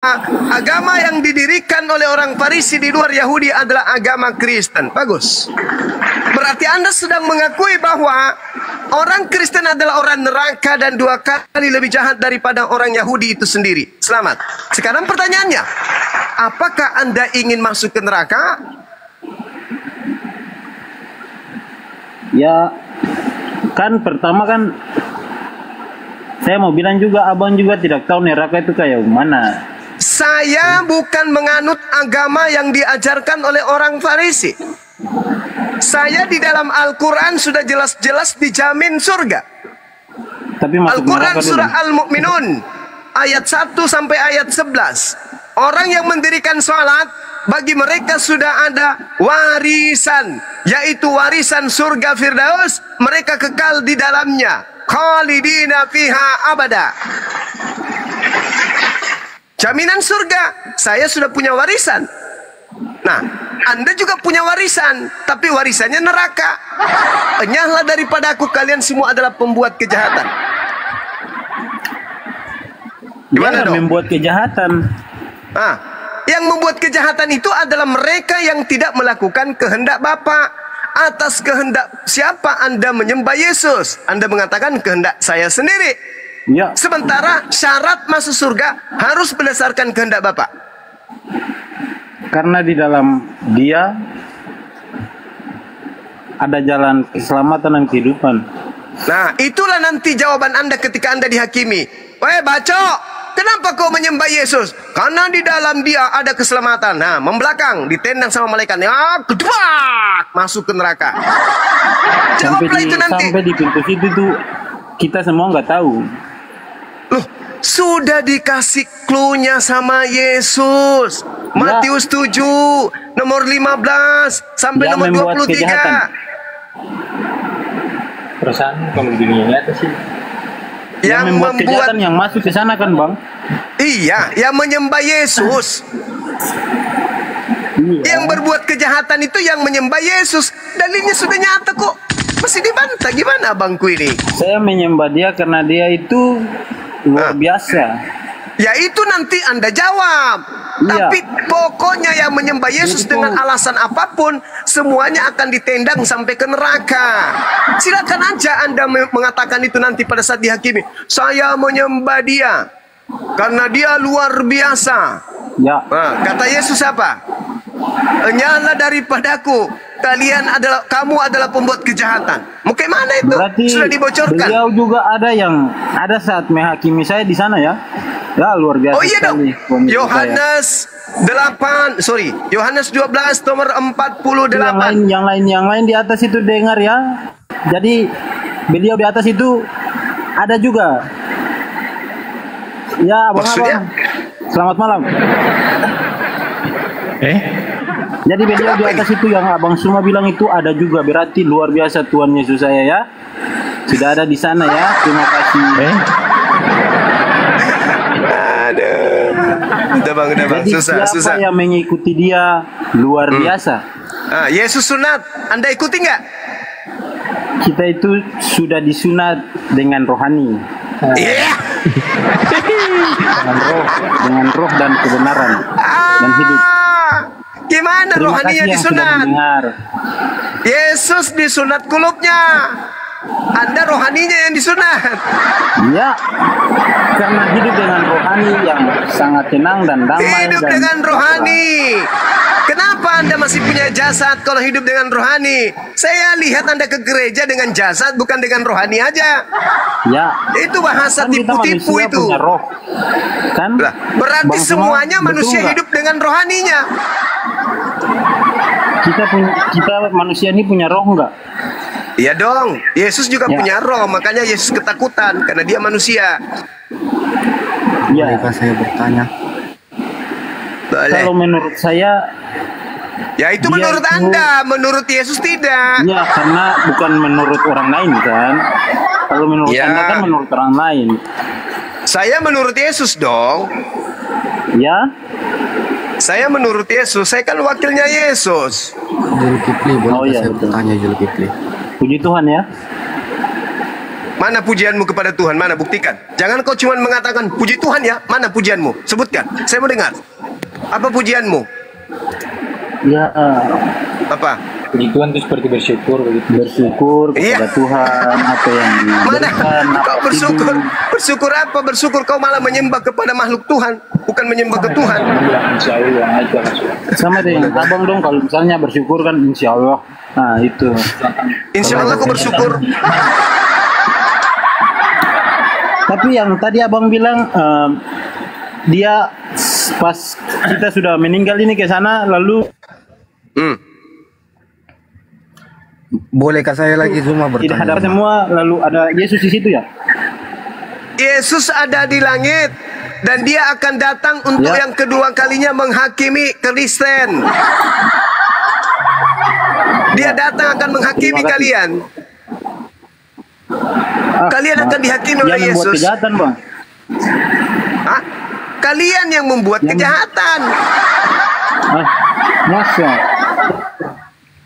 agama yang didirikan oleh orang Farisi di luar Yahudi adalah agama Kristen. Bagus. Berarti Anda sedang mengakui bahwa orang Kristen adalah orang neraka dan 2 kali lebih jahat daripada orang Yahudi itu sendiri. Selamat. Sekarang pertanyaannya, apakah Anda ingin masuk ke neraka? Ya, kan pertama kan saya mau bilang juga, abang juga tidak tahu neraka itu kayak mana. Saya bukan menganut agama yang diajarkan oleh orang Farisi. Saya di dalam Al-Quran sudah jelas-jelas dijamin surga. Tapi Al-Quran surah Al-Mu'minun ayat 1 sampai ayat 11. Orang yang mendirikan sholat, bagi mereka sudah ada warisan, yaitu warisan surga Firdaus. Mereka kekal di dalamnya, khalidina fiha abada. Jaminan surga. Saya sudah punya warisan. Nah, Anda juga punya warisan, tapi warisannya neraka. Enyahlah daripada aku, kalian semua adalah pembuat kejahatan. Gimana dong? Membuat kejahatan. Nah, yang membuat kejahatan itu adalah mereka yang tidak melakukan kehendak Bapa. Atas kehendak siapa Anda menyembah Yesus? Anda mengatakan kehendak saya sendiri. Ya. Sementara syarat masuk surga harus berdasarkan kehendak Bapa. Karena di dalam Dia ada jalan keselamatan dan kehidupan. Nah, itulah nanti jawaban Anda ketika Anda dihakimi. Weh bacok, kenapa kau menyembah Yesus? Karena di dalam Dia ada keselamatan. Nah, membelakang, ditendang sama malaikat. Ya, kedua, masuk ke neraka. Jawablah itu nanti. Sampai di pintu situ tuh kita semua nggak tahu. Loh, sudah dikasih clue-nya sama Yesus. Matius 7, nomor 15 sampai Yang nomor 23. Kejahatan. Perasaan kalau dunia nyata sih. Yang membuat kejahatan yang masuk ke sana kan, Bang? Iya, yang menyembah Yesus. Iya. Yang berbuat kejahatan itu yang menyembah Yesus. Dalilnya sudah nyata kok. Masih dibantah gimana abangku ini? Saya menyembah Dia karena Dia itu luar biasa. Ya itu nanti Anda jawab. Iya. Tapi pokoknya yang menyembah Yesus Itu. dengan alasan apapun, semuanya akan ditendang sampai ke neraka. Silakan aja Anda mengatakan itu nanti pada saat dihakimi. Saya menyembah Dia karena Dia luar biasa. Ya. Nah, kata Yesus apa? Enyahlah daripadaku, kamu adalah pembuat kejahatan. Mungkin mana itu? Berarti sudah dibocorkan. Beliau juga ada saat menghakimi saya di sana ya. Ya luar biasa. Oh iya dong. sekali. Yohanes 12 nomor 48. Yang lain di atas itu dengar ya. Jadi beliau di atas itu ada juga. Ya, Maksudnya? Selamat malam. Jadi beliau di atas itu yang abang semua bilang itu ada juga, berarti luar biasa Tuhan Yesus saya ya. Sudah ada di sana ya. Terima kasih. Aduh. Udah bang, Jadi susah. siapa yang mengikuti Dia luar biasa. Yesus sunat, Anda ikuti nggak? Kita itu sudah disunat dengan rohani. Iya. Dengan roh dan kebenaran dan hidup. Gimana Terima rohaninya kasih yang sudah disunat? mendengar. Yesus disunat kulupnya. Anda rohaninya yang disunat. Ya, karena hidup dengan rohani yang sangat tenang dan damai. Hidup dengan rohani. Kenapa Anda masih punya jasad kalau hidup dengan rohani? Saya lihat Anda ke gereja dengan jasad, bukan dengan rohani aja. Ya. Itu bahasa Kan kita tipu-tipu manusia itu. punya roh. Kan? Lah, berarti Bang Suma, semuanya betul manusia nggak? hidup dengan rohaninya. Kita manusia ini punya roh enggak? Iya dong. Yesus juga Ya. punya roh, makanya Yesus ketakutan karena dia manusia. Ya. Bolehkah saya bertanya? Boleh. Kalau menurut saya, Ya itu Dia menurut itu- Anda, menurut Yesus tidak. ya karena bukan menurut orang lain kan. Kalau menurut Ya. Anda kan menurut orang lain. Saya menurut Yesus dong. Ya. Saya menurut Yesus, saya kan wakilnya Yesus. Zulkifli, bolehkah Oh, iya, saya betul. bertanya Zulkifli? Puji Tuhan ya. Mana pujianmu kepada Tuhan? Mana, buktikan. Jangan kau cuma mengatakan puji Tuhan ya. Mana pujianmu? Sebutkan. Saya mau dengar. Apa pujianmu? Ya, Apa? Puji Tuhan itu seperti bersyukur begitu. bersyukur kepada Iya. Tuhan apa yang Mana? diberikan. Kau apa bersyukur. itu. Bersyukur apa? Bersyukur kau malah menyembah kepada makhluk Tuhan, bukan menyembah ke Tuhan. Bilang insya Allah itu masuk. Sama dengan abang dong, kalau misalnya bersyukur kan insya Allah. Nah itu. Insya Allah kau bersyukur. Tapi yang tadi abang bilang dia pas kita sudah meninggal ini ke sana lalu Hmm. Bolehkah saya lagi cuma tidak ada bertanya? semua lalu ada Yesus di situ ya? Yesus ada di langit dan dia akan datang untuk Ya. yang kedua kalinya menghakimi Kristen. Dia datang akan menghakimi Terima kasih. kalian. Kalian akan dihakimi oleh Yang membuat Yesus. kejahatan bang. Hah? Kalian yang membuat Yang- kejahatan. Masa?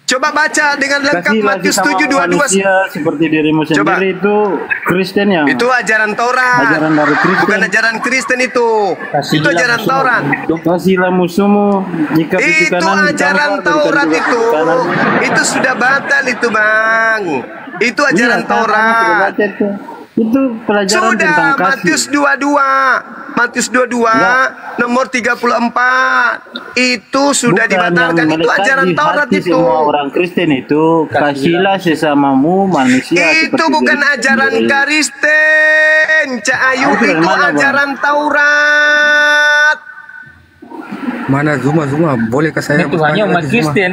Coba baca dengan lengkap Kasih lagi Matius sama 7:22. manusia seperti dirimu Coba. sendiri itu Kristen yang Itu ajaran Taurat. Ajaran dari Kristen. Bukan ajaran Kristen itu. Kasih Itu ajaran langsung. Taurat. kasihlah musuhmu jika pipi Itu kanan ajaran ditambah, Taurat berikan juga itu. pipi kanan. Itu sudah batal itu, Bang. Itu ajaran Iya, kan, sudah Taurat. baca itu. Itu pelajaran tentang Sudah, kasih. Matius 22. Matius 22 Ya. nomor 34. Itu sudah Bukan dibatalkan. yang Itu melekat ajaran di Taurat hati itu. semua orang Kristen itu kasihlah sesamamu manusia Itu seperti bukan diri ajaran sendiri. Kristen, Cak Ayu. Itu dari Itu mana, Bang? ajaran Taurat. Mana Zuma? Bolehkah saya Itu hanya umat lagi, Zuma? Kristen.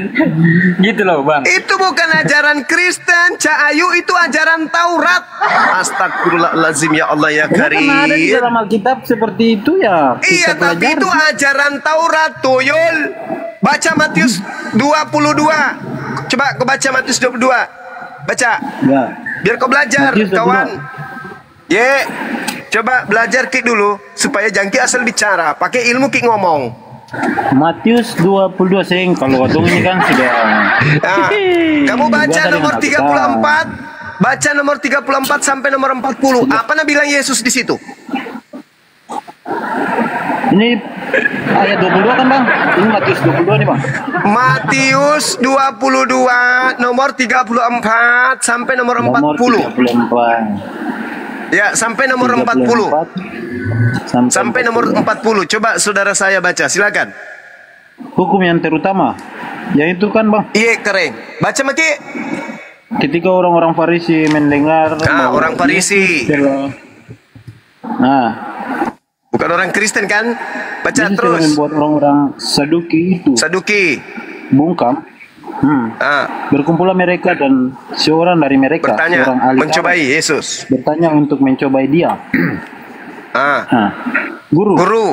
Gitu loh bang. Itu bukan ajaran Kristen, Cak Ayu. Itu ajaran Taurat. Astagfirullahaladzim, ya Allah ya Karena ada di Karim. dalam Alkitab seperti itu ya. Iya, kita tapi pelajari. itu ajaran Taurat, Tuyul. Baca Matius 22. Coba kau baca Matius 22. Baca. Ya. Biar kau belajar, Matius 22. kawan. Ye. Coba belajar Ki dulu supaya jangan Ki asal bicara, pakai ilmu Ki ngomong. Matius 22 sing kalau odong ini kan sudah. Nah, kamu baca Biasa nomor dengan Alkitab. 34. Baca nomor 34 sampai nomor 40. Apa nah bilang Yesus di situ? Ini ayat 22 kan bang? Ini Matius 22 nih bang. Matius 22 nomor 34 sampai nomor Nomor 40. 34. Ya, sampai nomor 40. 34, Sampai nomor 40. Coba saudara saya baca, silakan. Hukum yang terutama. Yang itu kan bang, Iya, keren. Baca Maki. ketika orang-orang Farisi mendengar bahwa orang Farisi. Yesus telah- Nah, Bukan orang Kristen kan? Baca Yesus telah terus. membuat orang-orang Saduki itu Saduki. bungkam. Berkumpullah mereka dan seorang dari mereka, Bertanya, seorang ahli mencobai Taurat, Yesus. bertanya untuk mencobai dia. Nah, Guru, Guru,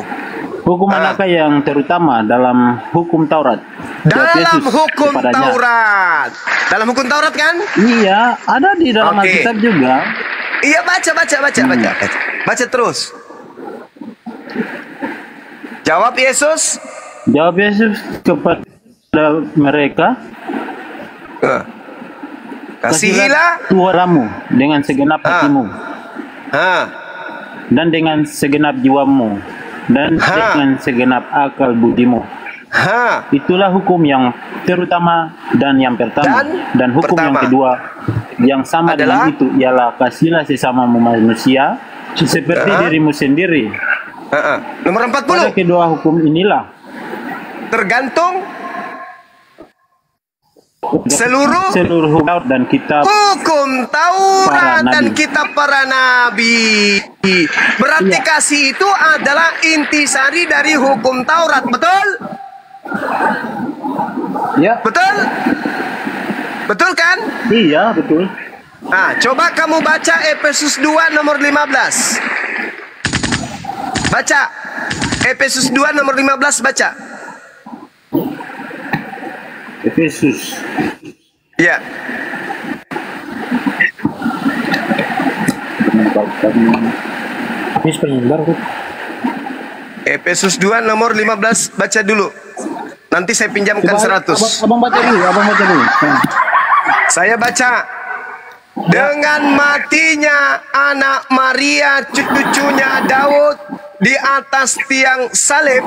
hukum manakah yang terutama dalam hukum Taurat? Jawab dalam Yesus hukum kepadanya. Taurat. Dalam hukum Taurat kan? Iya, ada di dalam Oke. Alkitab juga. Iya, baca. Baca terus. Jawab Yesus. Jawab Yesus kepada mereka, Kasihilah. Tuhanmu dengan segenap hatimu dan dengan segenap jiwamu dan dengan segenap akal budimu. Itulah hukum yang terutama dan yang pertama. Dan hukum yang pertama kedua yang sama adalah dengan itu ialah kasihlah sesamamu manusia seperti dirimu sendiri. Nomor Pada 40. kedua hukum inilah Tergantung seluruh hukum Taurat dan kitab. hukum Taurat Para dan nabi. kitab para nabi. Berarti Iya. kasih itu adalah intisari dari hukum Taurat, betul? Ya, Betul? Betul kan? iya betul. Nah, coba kamu baca Efesus 2 nomor 15. Baca. Efesus 2 nomor 15 baca. Efesus. Ya. Ini penyebar tuh. Efesus 2 nomor 15 baca dulu. Nanti saya pinjamkan 100. Abang baca dulu, abang baca dulu. Saya baca. Dengan matinya anak Maria, cucunya Daud, di atas tiang salib,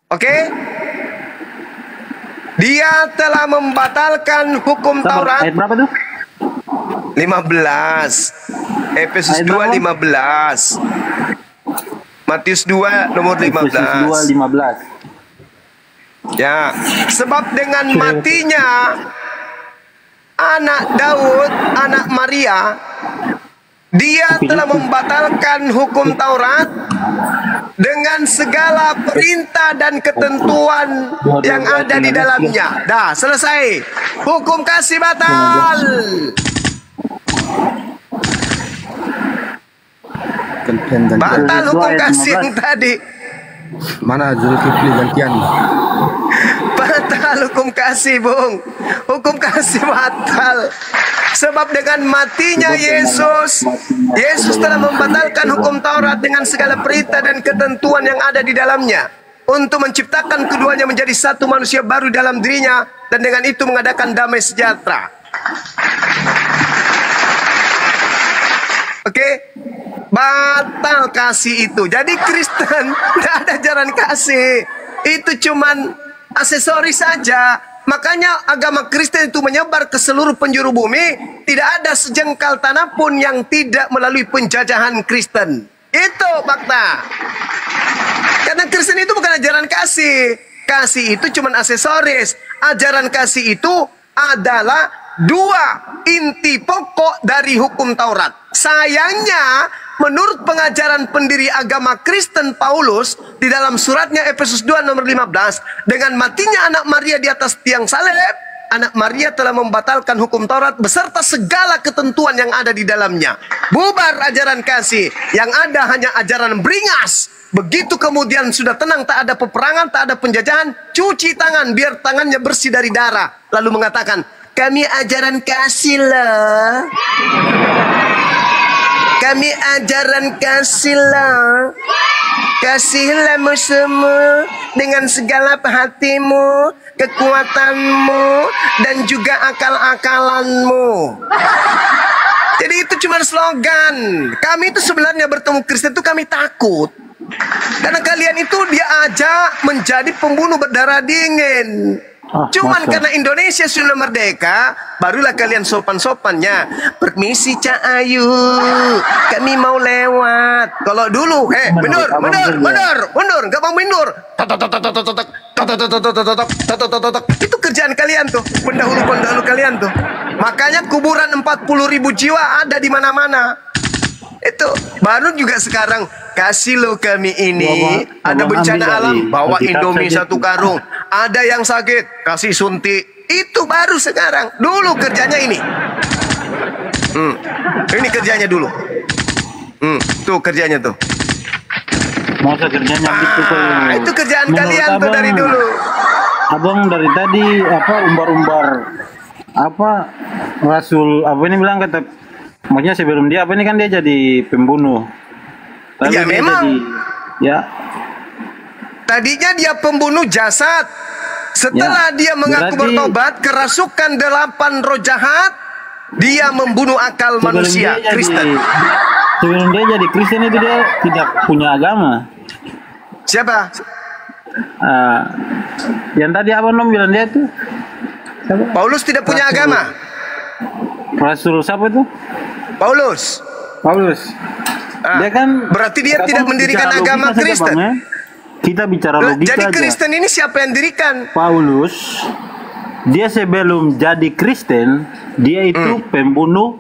oke? Dia telah membatalkan hukum Taurat. Ayat berapa tuh? 15. Efesus Ayat 2 berapa? 15. Matius 2 nomor 15. Efesus 2:15. Ya, sebab dengan matinya anak Daud, anak Maria, dia telah membatalkan hukum Taurat dengan segala perintah dan ketentuan yang ada di dalamnya. Dah, selesai. Hukum kasih batal. Batal hukum kasih yang tadi. Mana Zulkifli gantian? Batal hukum kasih, Bung. Hukum kasih batal. Sebab dengan matinya Yesus, Yesus telah membatalkan hukum Taurat dengan segala perintah dan ketentuan yang ada di dalamnya, untuk menciptakan keduanya menjadi satu manusia baru dalam dirinya, dan dengan itu mengadakan damai sejahtera. Oke? Batal kasih itu. Jadi Kristen tidak ada ajaran kasih. Itu cuman aksesoris saja. Makanya agama Kristen itu menyebar ke seluruh penjuru bumi. Tidak ada sejengkal tanah pun yang tidak melalui penjajahan Kristen. Itu fakta. Karena Kristen itu bukan ajaran kasih. Kasih itu cuman aksesoris. Ajaran kasih itu adalah dua inti pokok dari hukum Taurat. Sayangnya, menurut pengajaran pendiri agama Kristen Paulus di dalam suratnya Efesus 2 nomor 15, dengan matinya anak Maria di atas tiang salib, anak Maria telah membatalkan hukum Taurat beserta segala ketentuan yang ada di dalamnya. Bubar ajaran kasih, yang ada hanya ajaran beringas. Begitu kemudian sudah tenang, tak ada peperangan, tak ada penjajahan, cuci tangan biar tangannya bersih dari darah, lalu mengatakan, kami ajaran kasih lah. Kami ajaran kasih lah. Kasihlah semua dengan segala hatimu, kekuatanmu, dan juga akal-akalanmu. Jadi itu cuma slogan. Kami itu sebenarnya bertemu Kristen itu kami takut. Karena kalian itu diajak menjadi pembunuh berdarah dingin. Cuman karena Indonesia sudah merdeka, barulah kalian sopan-sopannya. Permisi Cak Ayu, kami mau lewat. Kalau dulu, mundur, nggak mau mundur. Itu kerjaan kalian tuh, pendahulu-pendahulu kalian tuh. Makanya kuburan 40.000 jiwa ada di mana-mana. Itu baru juga sekarang kasih lo kami ini ada bencana alam, bawa Indomie 1 karung. Ada yang sakit, kasih suntik. Itu baru sekarang. Dulu kerjanya ini. Ini kerjanya dulu. Tuh kerjanya tuh. Masa kerjanya gitu kok. Itu kerjaan kalian tuh dari dulu. Abang dari tadi umbar-umbar Rasul ini bilang kata, maksudnya sebelum dia ini kan dia jadi pembunuh. Lalu ya memang. Tadinya dia pembunuh jasad. Setelah dia mengaku bertobat, kerasukan 8 roh jahat, dia membunuh akal manusia Kristen. Sebelum dia jadi Kristen itu dia tidak punya agama. Siapa? Yang tadi abang bilang dia tuh siapa? Paulus tidak punya agama. Rasul siapa itu? Paulus. Dia kan berarti dia tidak mendirikan agama Kristen. Kita bicara logika. Jadi Kristen ini siapa yang dirikan? Paulus. Dia sebelum jadi Kristen, dia itu pembunuh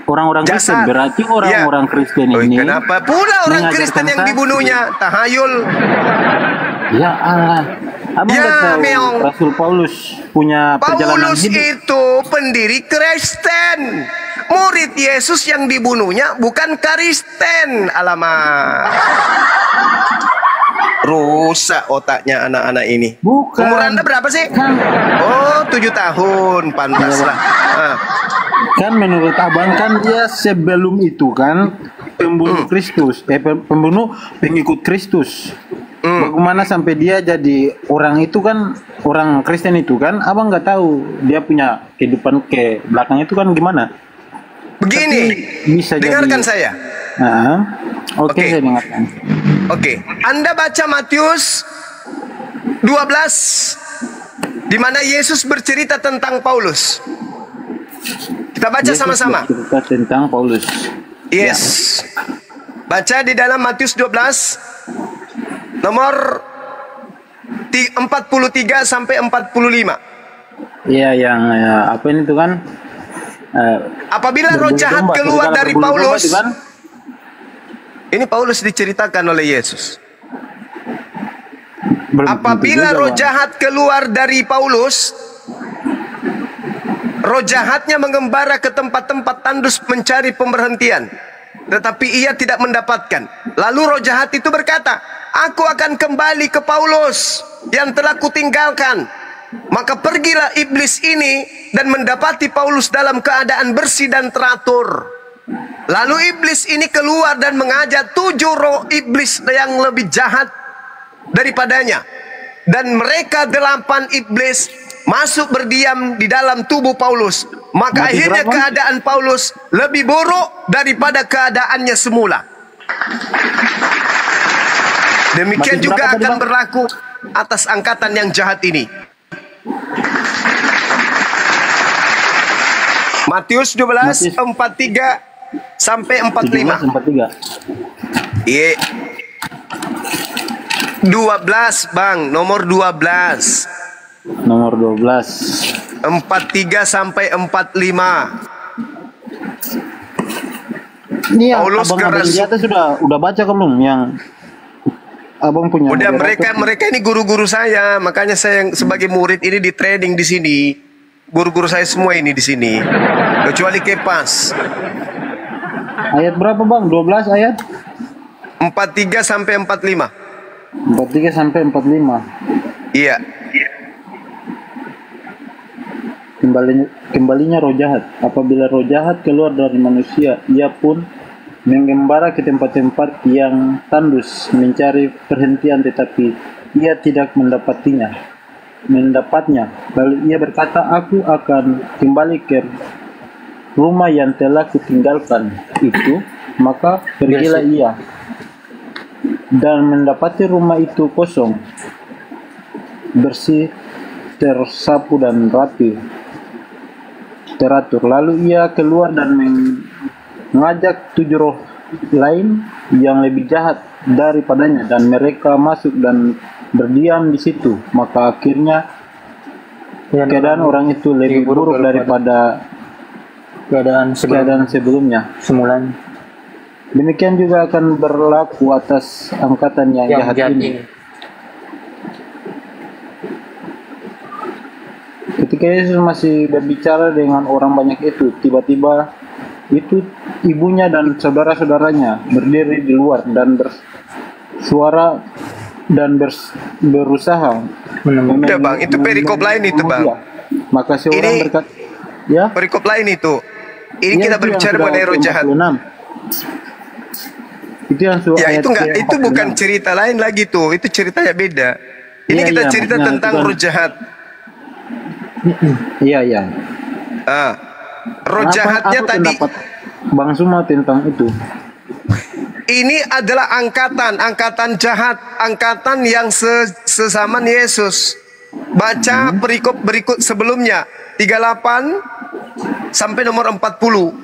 orang-orang Kristen. Berarti orang-orang Kristen ini. Kenapa pula orang Kristen yang dibunuhnya? Tahayul. Ya Allah. Abang tahu Rasul Paulus punya perjalanan Paulus hidup. itu pendiri Kristen. Murid Yesus yang dibunuhnya bukan Kristen. Alamak. Rusak otaknya anak-anak ini. Bukan. Umur Anda berapa sih? Oh, 7 tahun. Pantas lah. Kan menurut abang kan dia sebelum itu kan pembunuh Kristus. Pembunuh pengikut Kristus. Bagaimana sampai dia jadi orang itu kan, orang Kristen itu kan, abang nggak tahu dia punya kehidupan ke belakang itu kan gimana? Begini, Bisa dengarkan jadi, saya. Oke, Oke. saya dengarkan. Oke, Anda baca Matius 12 di mana Yesus bercerita tentang Paulus. Kita baca Yesus sama-sama. bercerita tentang Paulus. Yes. Baca di dalam Matius 12 nomor 43 sampai 45. Iya, yang apa ini tuh kan? Apabila roh jahat Berbulu domba, keluar serigala dari berbulu domba Paulus, itu kan? ini Paulus diceritakan oleh Yesus. Belum tentu Apabila juga, roh Bang. jahat keluar dari Paulus, roh jahatnya mengembara ke tempat-tempat tandus mencari pemberhentian, tetapi ia tidak mendapatkan. Lalu roh jahat itu berkata, "Aku akan kembali ke Paulus yang telah kutinggalkan." Maka pergilah iblis ini dan mendapati Paulus dalam keadaan bersih dan teratur. Lalu iblis ini keluar dan mengajak 7 roh iblis yang lebih jahat daripadanya. Dan mereka 8 iblis masuk berdiam di dalam tubuh Paulus. Maka Mati akhirnya berapa? keadaan Paulus lebih buruk daripada keadaannya semula. Demikian Mati juga berapa tadi, akan Bang? berlaku atas angkatan yang jahat ini. Matius 12 Matius. 43 sampai 45. 43. Iya. 12 Bang, nomor 12. Nomor 12. 43 sampai 45. Ini yang Paulus abang-abang keras. di atas udah baca kan belum yang abang punya? Udah, moderator? mereka ini guru-guru saya, makanya saya yang sebagai murid ini di training di sini. Guru-guru saya semua ini di sini. Kecuali Kepas. Ayat berapa Bang? 12 ayat? 43 sampai 45. 43 sampai 45. Iya. Kembalinya roh jahat. Apabila roh jahat keluar dari manusia, ia pun mengembara ke tempat-tempat yang tandus mencari perhentian, tetapi ia tidak mendapatnya. Lalu ia berkata, "Aku akan kembali ke rumah yang telah kutinggalkan itu." Maka pergilah ia dan mendapati rumah itu kosong, bersih, tersapu dan rapi, teratur. Lalu ia keluar dan mengajak 7 roh lain yang lebih jahat daripadanya, dan mereka masuk dan berdiam di situ. Maka akhirnya keadaan orang itu lebih buruk daripada keadaan sebelumnya. semulanya Demikian juga akan berlaku atas angkatan yang jahat ini. Ketika Yesus masih berbicara dengan orang banyak itu, tiba-tiba itu ibunya dan saudara-saudaranya berdiri di luar dan bersuara dan berusaha Udah Bang, itu perikop lain itu Bang. Maka seorang Ini- berkata, ya, Perikop lain itu. Ini ya, kita itu yang berbicara sudah mengenai roh jahat. 46. Itu yang Ya ayat itu enggak, ke- itu bukan 46. cerita lain lagi tuh. Itu ceritanya beda. Ini Iya, kita iya, cerita maksudnya tentang itu kan- roh jahat. Iya, iya. Roh jahatnya Apa tadi. pendapat Bang Suma tentang itu? Ini adalah angkatan jahat, angkatan yang sezaman Yesus. Baca perikop berikut sebelumnya, 38 sampai nomor 40.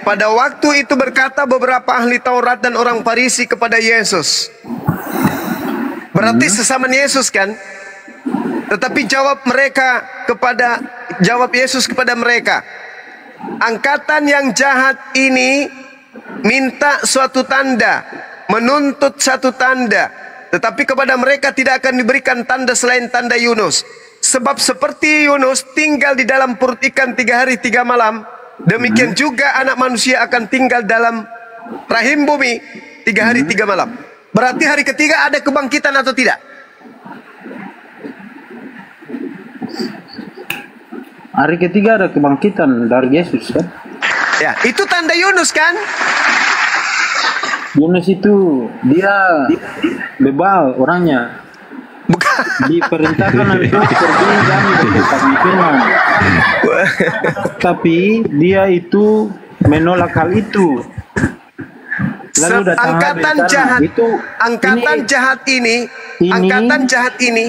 Pada waktu itu berkata beberapa ahli Taurat dan orang Farisi kepada Yesus. Berarti sesaman Yesus kan? Tetapi jawab Yesus kepada mereka, angkatan yang jahat ini minta suatu tanda, menuntut satu tanda, tetapi kepada mereka tidak akan diberikan tanda selain tanda Yunus. Sebab seperti Yunus tinggal di dalam perut ikan 3 hari 3 malam, demikian juga anak manusia akan tinggal dalam rahim bumi 3 hari 3 malam. Berarti hari ketiga ada kebangkitan atau tidak? Hari ketiga ada kebangkitan dari Yesus kan? Ya, itu tanda Yunus kan? Yunus itu dia bebal orangnya. Bukan. Diperintahkan untuk pergi dan bertempat di firman. Tapi dia itu menolak hal itu. Lalu datanglah Angkatan bencana. jahat, Itu angkatan jahat ini, angkatan jahat ini,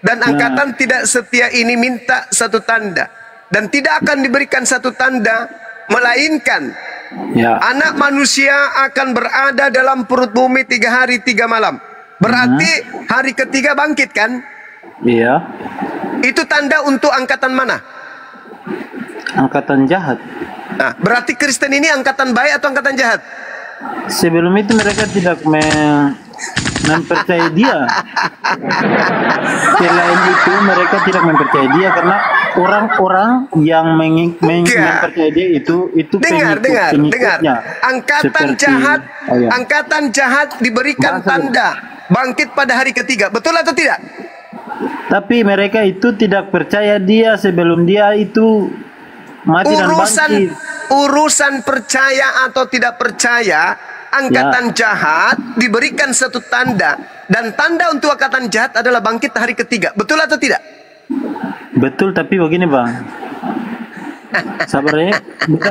dan angkatan tidak setia ini minta satu tanda, dan tidak akan diberikan satu tanda, melainkan ya, anak manusia akan berada dalam perut bumi 3 hari 3 malam. Berarti hari ketiga bangkit kan? iya, Itu tanda untuk angkatan mana? angkatan jahat. Nah, berarti Kristen ini angkatan baik atau angkatan jahat? Sebelum itu mereka tidak mempercayai dia. Selain itu mereka tidak mempercayai dia karena orang-orang yang mempercayai dia itu Dengar. pengikutnya. Angkatan Seperti- jahat, iya. angkatan jahat diberikan Bahasa- tanda bangkit pada hari ketiga. Betul atau tidak? Tapi mereka itu tidak percaya dia sebelum dia itu mati dan bangkit. Urusan percaya atau tidak percaya, angkatan jahat diberikan satu tanda, dan tanda untuk angkatan jahat adalah bangkit hari ketiga. Betul atau tidak? Betul, tapi begini bang, sabar ya,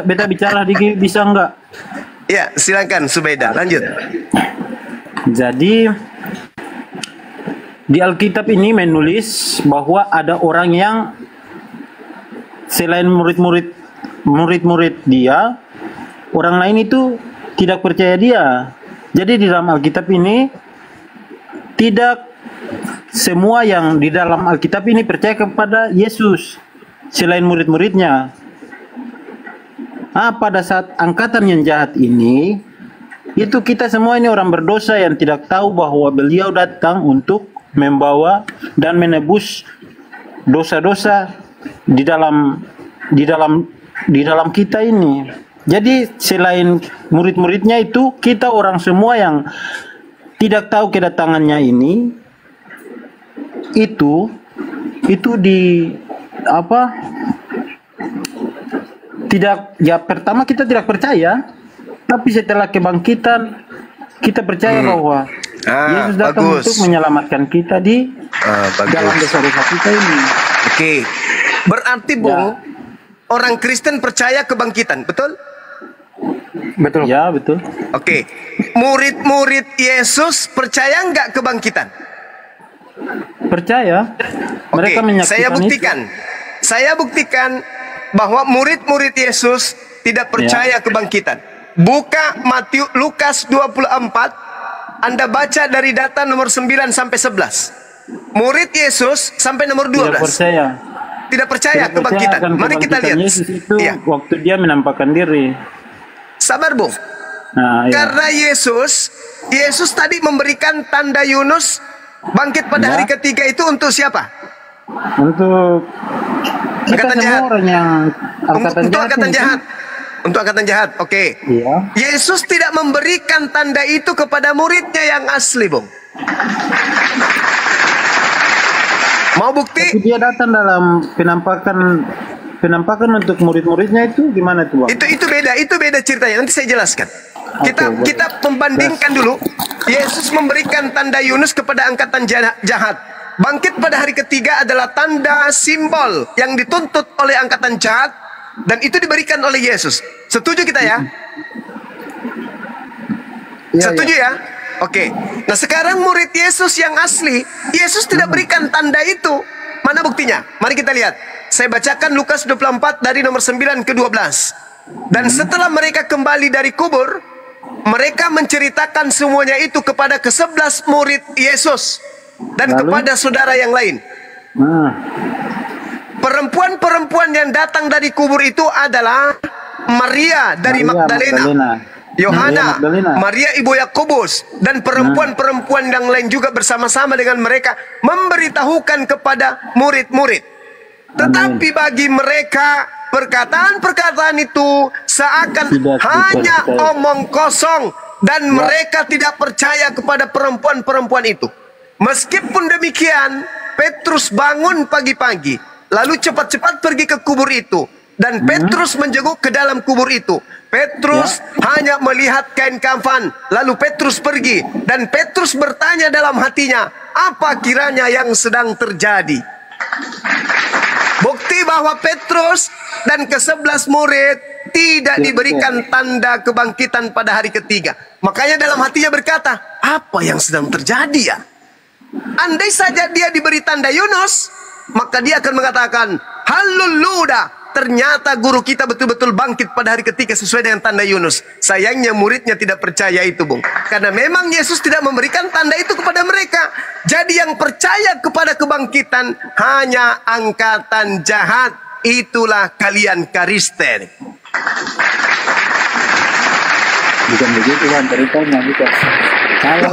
beta bicara dikit bisa enggak? Ya, silakan Subeda, lanjut. Jadi di Alkitab ini menulis bahwa ada orang yang selain murid-murid dia, orang lain itu tidak percaya dia. Jadi di dalam Alkitab ini tidak semua yang di dalam Alkitab ini percaya kepada Yesus selain murid-muridnya. Pada saat angkatan yang jahat ini, itu kita semua ini orang berdosa yang tidak tahu bahwa beliau datang untuk membawa dan menebus dosa-dosa di dalam kita ini. Jadi selain murid-muridnya itu, kita orang semua yang tidak tahu kedatangannya ini, itu di apa? Tidak, ya pertama kita tidak percaya, tapi setelah kebangkitan kita percaya bahwa Yesus datang bagus. untuk menyelamatkan kita di dalam Bagus. dosa-dosa kita ini. Oke. Berarti Bung, orang Kristen percaya kebangkitan, betul? Betul. Ya, betul. Oke. Murid-murid Yesus percaya nggak kebangkitan? Percaya. Mereka Oke, menyaksikan saya itu. buktikan. Saya buktikan bahwa murid-murid Yesus tidak percaya kebangkitan. Buka Lukas 24, Anda baca dari data nomor 9 sampai 11. Murid Yesus sampai nomor 12. Tidak percaya. Tidak percaya Tidak percaya kebangkitan. akan Mari kita kebangkitan lihat. Yesus itu Iya. waktu dia menampakkan diri. Sabar, Bung. Nah, ya. Karena Yesus tadi memberikan tanda Yunus bangkit pada hari ketiga itu untuk siapa? Untuk kita Angkatan semua jahat. orang yang angkatan Untuk jahat. angkatan ini. jahat. Untuk angkatan jahat. Oke. Iya. Yesus tidak memberikan tanda itu kepada muridnya yang asli, Bung. Mau bukti? Tapi dia datang dalam penampakan untuk murid-muridnya itu gimana tuh, Bang? Itu beda ceritanya. Nanti saya jelaskan. Oke, Kita membandingkan dulu. Yesus memberikan tanda Yunus kepada angkatan jahat. Bangkit pada hari ketiga adalah tanda simbol yang dituntut oleh angkatan jahat, dan itu diberikan oleh Yesus. Setuju kita ya? Setuju ya? Oke. Nah sekarang murid Yesus yang asli, Yesus tidak berikan tanda itu. Mana buktinya? Mari kita lihat. Saya bacakan Lukas 24 dari nomor 9 ke 12. Dan setelah mereka kembali dari kubur, mereka menceritakan semuanya itu kepada ke-11 murid Yesus dan Lalu? kepada saudara yang lain. Nah, Perempuan-perempuan yang datang dari kubur itu adalah Maria dari Magdalena, Yohana, Maria ibu Yakobus, dan perempuan-perempuan yang lain juga bersama-sama dengan mereka memberitahukan kepada murid-murid. Tetapi bagi mereka perkataan-perkataan itu seakan Tidak hanya dipercaya. omong kosong, dan mereka tidak percaya kepada perempuan-perempuan itu. Meskipun demikian, Petrus bangun pagi-pagi, lalu cepat-cepat pergi ke kubur itu. Dan Petrus menjenguk ke dalam kubur itu. Petrus hanya melihat kain kafan. Lalu Petrus pergi. Dan Petrus bertanya dalam hatinya, apa kiranya yang sedang terjadi? Bukti bahwa Petrus dan ke-11 murid tidak diberikan tanda kebangkitan pada hari ketiga. Makanya dalam hatinya berkata, apa yang sedang terjadi ya? Andai saja dia diberi tanda Yunus, maka dia akan mengatakan, haleluya, ternyata guru kita betul-betul bangkit pada hari ketiga sesuai dengan tanda Yunus. Sayangnya muridnya tidak percaya itu, Bung. Karena memang Yesus tidak memberikan tanda itu kepada mereka. Jadi yang percaya kepada kebangkitan hanya angkatan jahat. Itulah kalian Kristen. Bukan begitu kan ceritanya, bukan. Kalau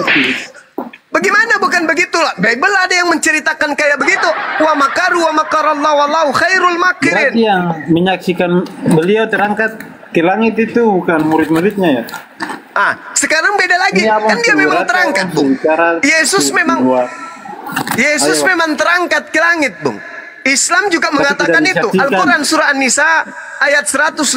Bagaimana bukan begitu lah? Bible ada yang menceritakan kayak begitu. Wa makaru wa makarallahu wallahu khairul makirin. berarti yang menyaksikan beliau terangkat ke langit itu bukan murid-muridnya ya? Sekarang beda lagi. Ini Kan dia memang terangkat, Bung. Yesus memang terangkat ke langit, Bung. Islam juga mengatakan itu. Al-Quran surah An-Nisa ayat 158.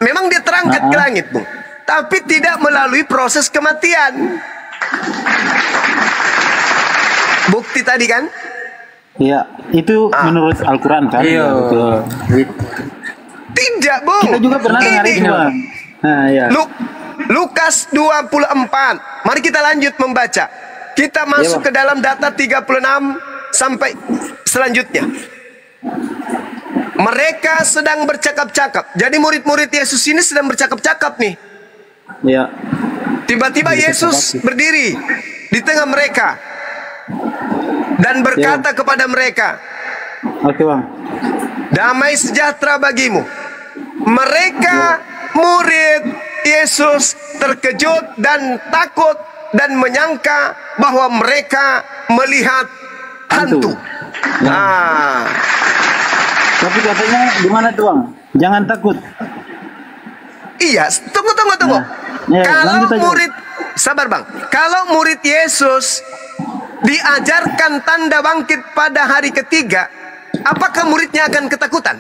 Memang dia terangkat ke langit, Bung. Tapi tidak melalui proses kematian. Bukti tadi kan? Iya, itu menurut Al-Quran kan? Iya, betul. Tidak, Bung. Kita juga pernah dengar itu, Bang. Nah, ya. Lukas 24. Mari kita lanjut membaca. Kita masuk ke dalam data 36 sampai selanjutnya. Mereka sedang bercakap-cakap. Jadi murid-murid Yesus ini sedang bercakap-cakap nih. Iya. Tiba-tiba Yesus berdiri di tengah mereka dan berkata kepada mereka, Oke, Bang. damai sejahtera bagimu. Mereka murid Yesus terkejut dan takut dan menyangka bahwa mereka melihat hantu. Tapi katanya gimana tuh, Bang? Jangan takut. Iya, tunggu. Kalau murid, sabar Bang. Kalau murid Yesus diajarkan tanda bangkit pada hari ketiga, apakah muridnya akan ketakutan?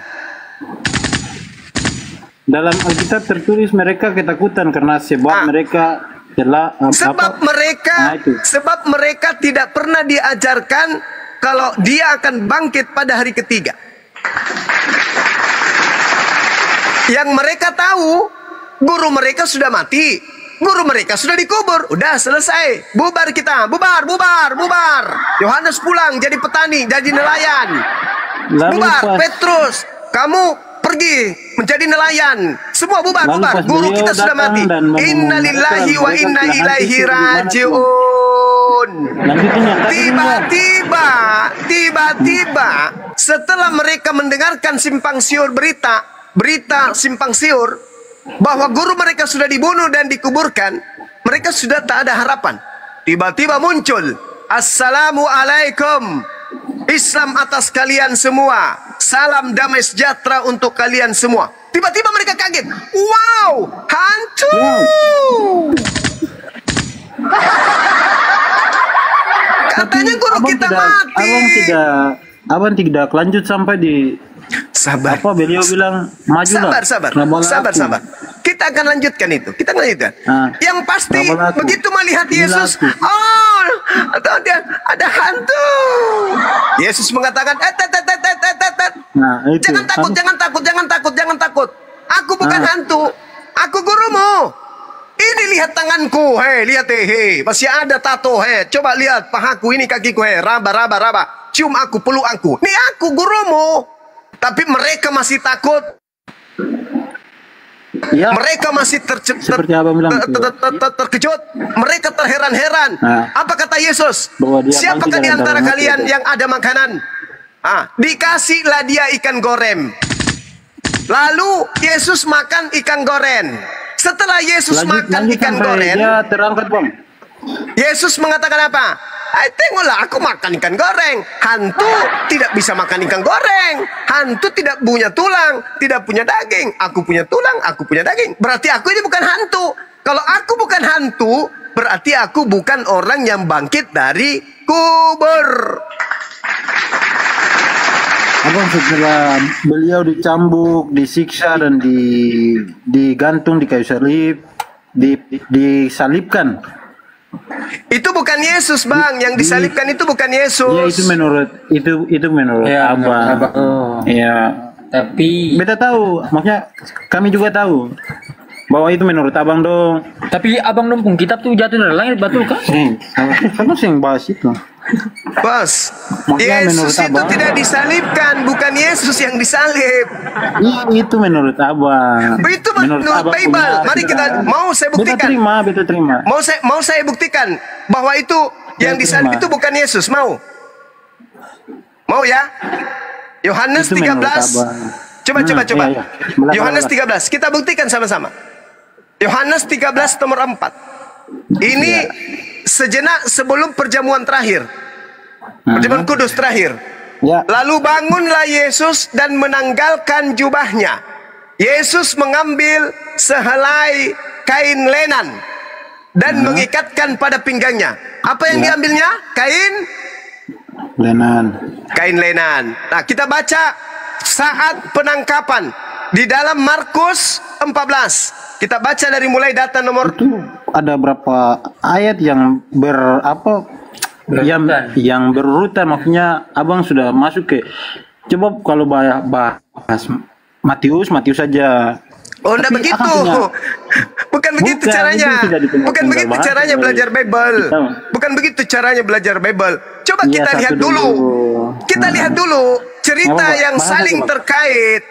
Dalam Alkitab tertulis mereka ketakutan karena sebab mereka telah sebab mereka tidak pernah diajarkan kalau dia akan bangkit pada hari ketiga. Yang mereka tahu, guru mereka sudah mati, guru mereka sudah dikubur, udah selesai, bubar kita, bubar. Yohanes pulang jadi petani, jadi nelayan. Bubar, Petrus, kamu pergi menjadi nelayan. Semua bubar. Guru kita sudah mati. Innalillahi wa inna ilaihi rajiun. Tiba-tiba setelah mereka mendengarkan simpang siur berita simpang siur bahwa guru mereka sudah dibunuh dan dikuburkan, mereka sudah tak ada harapan. Tiba-tiba muncul, Assalamualaikum, Islam atas kalian semua, salam damai sejahtera untuk kalian semua. Tiba-tiba mereka kaget, wow, hantu. Katanya guru kita mati. Abang tidak lanjut sampai di sabar. Apa beliau bilang majulah. Sabar. Kita akan lanjutkan itu. Yang pasti begitu melihat Yesus, ada hantu. Yesus mengatakan, jangan takut. Aku bukan hantu. Aku gurumu. Ini lihat tanganku, lihat masih ada tato, coba lihat pahaku, ini kakiku, raba. Cium aku, peluk aku. Ini aku gurumu. Tapi mereka masih takut. Ya, mereka masih terkejut. Mereka terheran-heran. Apa kata Yesus? Siapakah di antara kalian yang ada makanan? Dikasihlah dia ikan goreng. Lalu Yesus makan ikan goreng. Setelah Yesus makan ikan goreng, ya, terangkat, Bang. Yesus mengatakan apa? Tengoklah aku makan ikan goreng. Hantu tidak bisa makan ikan goreng. Hantu tidak punya tulang, tidak punya daging. Aku punya tulang, aku punya daging. Berarti aku ini bukan hantu. Kalau aku bukan hantu, berarti aku bukan orang yang bangkit dari kubur. Abang, setelah beliau dicambuk, disiksa dan digantung di kayu salib, disalibkan. Itu bukan Yesus, Bang. Yang disalibkan itu bukan Yesus. Ya, itu menurut Ya, Abang. oh. Ya, Tapi beta tahu, maksudnya kami juga tahu bahwa itu menurut Abang dong. abang numpung kitab tuh jatuh dari langit, betul kan? Kamu sing bahas itu. Bos, Maksudnya menurut Yesus itu Abang? tidak disalibkan, bukan Yesus yang disalib. Itu menurut Abang. Itu menurut Abang Bible. punya Mari kita, mau saya Beta buktikan. terima. Mau saya buktikan bahwa itu yang disalib terima. itu bukan Yesus. Mau? Mau ya? Yohanes Itu menurut 13. Abang. Coba. Iya. Belah. Yohanes 13. Kita buktikan sama-sama. Yohanes 13 nomor 4. Ini sejenak sebelum perjamuan terakhir. Perjamuan kudus terakhir. Ya. Lalu bangunlah Yesus dan menanggalkan jubahnya. Yesus mengambil sehelai kain lenan dan mengikatkan pada pinggangnya. Apa yang diambilnya? Kain lenan. Nah, kita baca saat penangkapan di dalam Markus 14. Kita baca dari mulai data nomor Itu ada berapa ayat yang yang berurutan, maksudnya Abang sudah masuk ke, coba kalau bahas Matius saja. Oh, enggak begitu. Bukan begitu Bukan, caranya. itu sudah dikenal Bukan begitu bahasa caranya dari- belajar Bible. Tahu. Bukan begitu caranya belajar Bible. Coba Iya, kita satu lihat dulu. dulu. Kita lihat dulu cerita Apa, yang bahasa saling coba. terkait.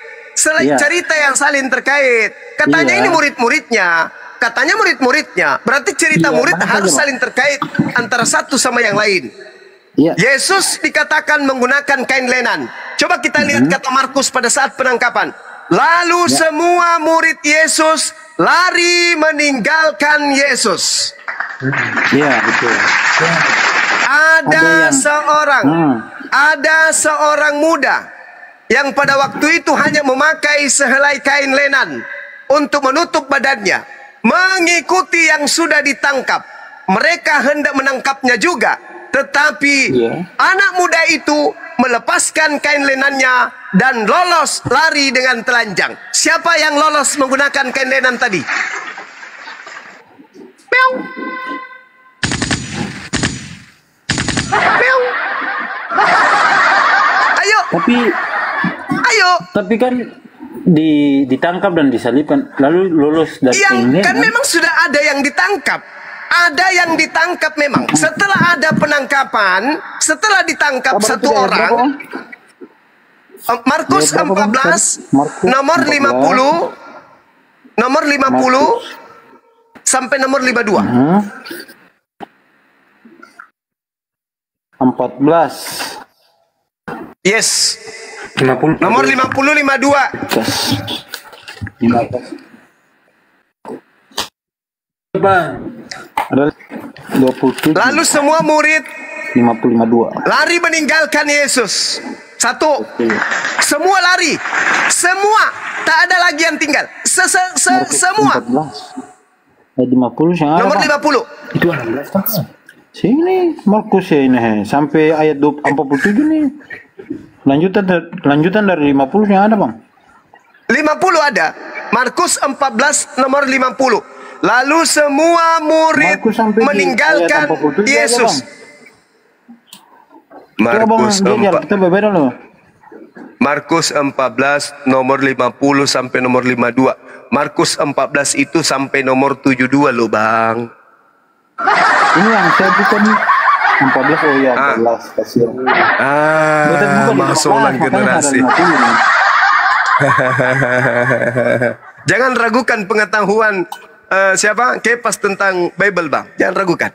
Iya. Cerita yang saling terkait. Katanya Iya. ini murid-muridnya. Katanya murid-muridnya. Berarti cerita Iya, murid bahasa harus coba. saling terkait antara satu sama yang lain. Iya. Yesus dikatakan menggunakan kain lenan. Coba kita lihat kata Markus pada saat penangkapan. Lalu semua murid Yesus lari meninggalkan Yesus. Iya, betul. Ada yang- ada seorang muda yang pada waktu itu hanya memakai sehelai kain lenan untuk menutup badannya, mengikuti yang sudah ditangkap. Mereka hendak menangkapnya juga, tetapi Iya. anak muda itu melepaskan kain lenannya dan lolos lari dengan telanjang. Siapa yang lolos menggunakan kain lenan tadi? Meow. Meow. Ayo. Tapi kan ditangkap dan disalibkan, lalu lolos dari Yang ini, kan memang sudah ada yang ditangkap. Ada yang ditangkap memang. Setelah ada penangkapan, setelah ditangkap satu orang, Markus Ayat berapa, Bang? 14 Markus nomor 14. 50 sampai nomor 52. 14. Yes. 50. Nomor 50 52. 15. Bang. Ada 27. Lalu semua murid 55. lari meninggalkan Yesus. Satu. Semua lari. Semua. Tak ada lagi yang tinggal. Semua. 14. Ayat 50 yang ada, Nomor Bang. 50. Itu 16 kan? Sini Markus ya ini sampai ayat 47 nih. Lanjutan dari 50 yang ada, Bang. 50 ada. Markus 14 nomor 50. Lalu semua murid Markus sampai di meninggalkan ayat 47 ada, Yesus. Coba, Bang, Markus belajar, 4, kita berbeda loh. Markus 14 nomor 50 sampai nomor 52. Markus 14 itu sampai nomor 72 loh, Bang. Ini yang saya buka nih 14, oh ya 14 kasih. Beta buka di Masuk 14, ulang makanya generasi. ada 50 nih. Jangan ragukan pengetahuan siapa Kepas tentang Bible, Bang. Jangan ragukan.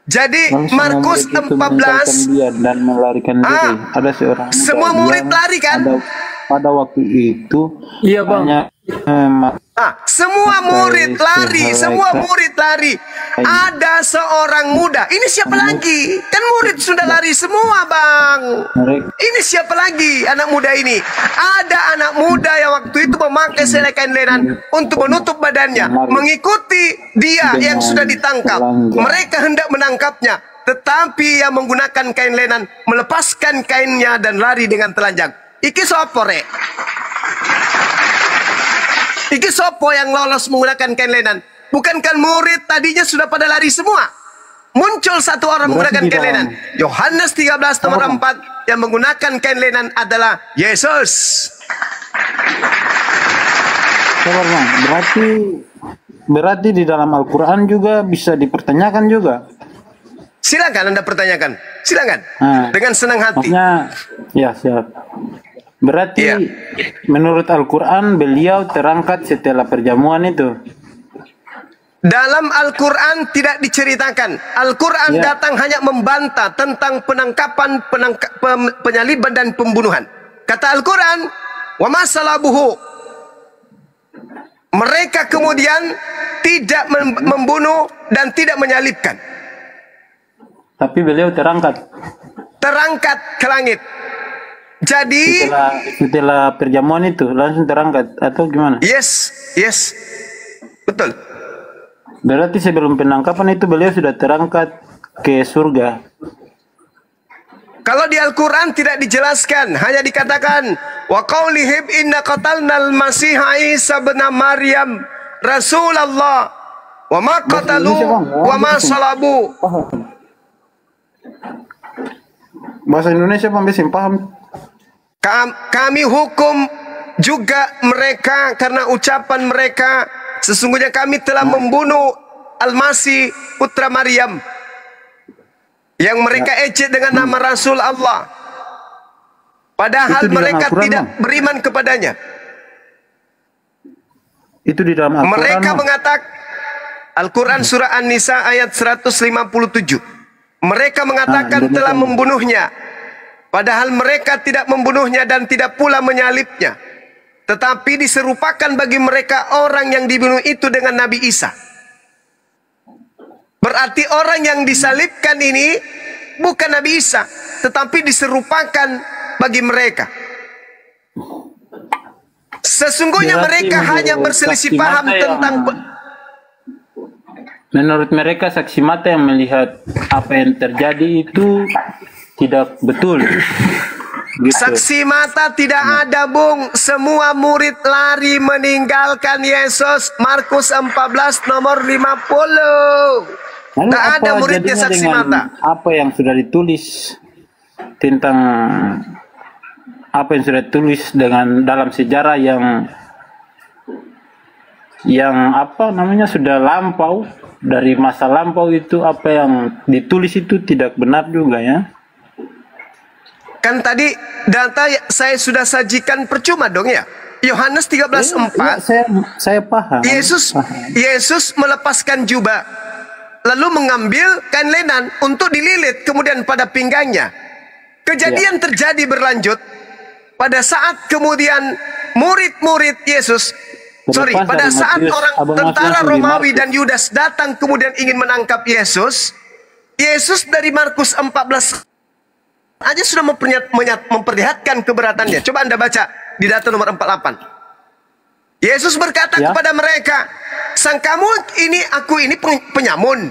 Jadi Lalu semua Markus murid itu meninggalkan 14 dia dan melarikan diri. Ada seorang muda semua murid yang lari kan? pada waktu itu Iya, Bang. hanya semua murid lari, semua murid lari. Ada seorang muda. Ini siapa lagi? Kan murid sudah lari semua, Bang. Ini siapa lagi anak muda ini? Ada anak muda yang waktu itu memakai selai kain lenan untuk menutup badannya, mengikuti dia yang sudah ditangkap. Mereka hendak menangkapnya, tetapi yang menggunakan kain lenan melepaskan kainnya dan lari dengan telanjang. Iki sopo rek? Iki sopo yang lolos menggunakan kain lenan? Bukankah murid tadinya sudah pada lari semua? Muncul satu orang menggunakan kain lenan. Yohanes 13 nomor 4 yang menggunakan kain lenan adalah Yesus. Sabar Bang, berarti di dalam Al-Quran juga bisa dipertanyakan juga. Silakan Anda pertanyakan. Silakan. Dengan senang hati. Maksudnya, ya siap. Berarti Iya. menurut Al-Quran beliau terangkat setelah perjamuan itu. Dalam Al-Quran tidak diceritakan. Al-Quran Ya. datang hanya membantah tentang penangkapan, penyaliban dan pembunuhan. Kata Al-Quran, wa masalabuhu. Mereka kemudian tidak membunuh dan tidak menyalibkan. Tapi beliau terangkat Terangkat ke langit. Jadi, setelah perjamuan itu langsung terangkat atau gimana? yes. Betul. Berarti sebelum penangkapan itu beliau sudah terangkat ke surga. Kalau di Al-Quran tidak dijelaskan, hanya dikatakan wa qaulihim inna qatalnal masiha Isa bin Maryam Rasulullah wa ma qatalu wa ma salabu. Bahasa Indonesia Bang Besim paham? Kami hukum juga mereka karena ucapan mereka sesungguhnya kami telah membunuh Al-Masih putra Maryam yang mereka ejek dengan nama Rasul Allah. Padahal Itu di dalam mereka Al-Quran, tidak Bang. beriman kepadanya. Itu di dalam Al-Quran. Mereka Bang. mengatakan Al-Quran surah An-Nisa ayat 157. Mereka mengatakan Indonesia. telah membunuhnya. Padahal mereka tidak membunuhnya dan tidak pula menyalibnya. Tetapi diserupakan bagi mereka orang yang dibunuh itu dengan Nabi Isa. Berarti orang yang disalibkan ini bukan Nabi Isa, tetapi diserupakan bagi mereka. Sesungguhnya Berarti mereka hanya menurut berselisih saksi paham mata tentang menurut mereka saksi mata yang melihat apa yang terjadi itu tidak betul. Gitu. saksi mata tidak ada, Bung. Semua murid lari meninggalkan Yesus. Markus 14 nomor 50. Lalu Tidak ada apa muridnya jadinya saksi dengan mata. apa yang sudah ditulis tentang apa yang sudah ditulis dengan dalam sejarah yang apa namanya sudah lampau, dari masa lampau itu apa yang ditulis itu tidak benar juga ya. Kan tadi data saya sudah sajikan percuma dong ya. Yohanes 13:4. Saya paham. Yesus melepaskan jubah, lalu mengambil kain lenan untuk dililit kemudian pada pinggangnya. Kejadian terjadi berlanjut pada saat kemudian murid-murid Yesus, pada saat orang tentara Romawi dan Yudas datang kemudian ingin menangkap Yesus. Yesus dari Markus 14 aja sudah memperlihatkan keberatannya. Coba Anda baca di data nomor 48. Yesus berkata kepada mereka, "Sang kamu ini, aku ini penyamun.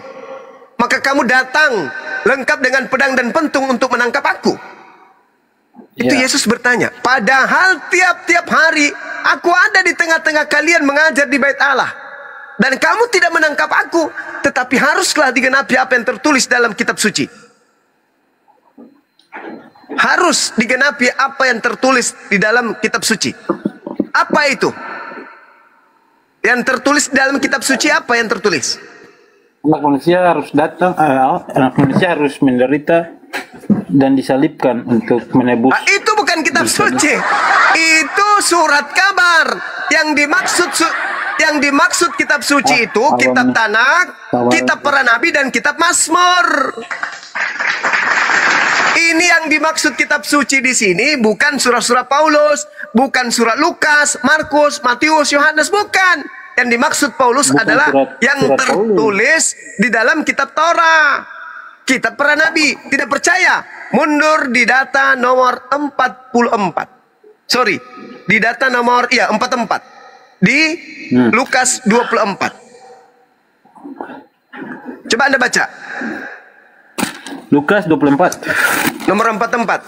Maka kamu datang lengkap dengan pedang dan pentung untuk menangkap aku." Itu Yesus bertanya. Padahal tiap-tiap hari aku ada di tengah-tengah kalian mengajar di bait Allah. Dan kamu tidak menangkap aku. Tetapi haruslah digenapi apa yang tertulis dalam kitab suci. Harus digenapi apa yang tertulis di dalam kitab suci. Apa itu? Yang tertulis di dalam kitab suci apa yang tertulis? Anak manusia harus datang, anak manusia harus menderita dan disalibkan untuk menebus. Itu bukan kitab suci. Itu surat kabar. Yang dimaksud kitab suci itu kitab Tanakh, kitab para nabi dan kitab Mazmur. Ini yang dimaksud kitab suci di sini bukan surah-surah Paulus, bukan surat Lukas, Markus, Matius, Yohanes, bukan. Yang dimaksud Paulus adalah yang tertulis di dalam kitab Torah, kitab para nabi. Tidak percaya? Mundur di data nomor 44. Sorry, di data nomor 44. Di Lukas 24. Coba Anda baca. Lukas 24. Nomor 44.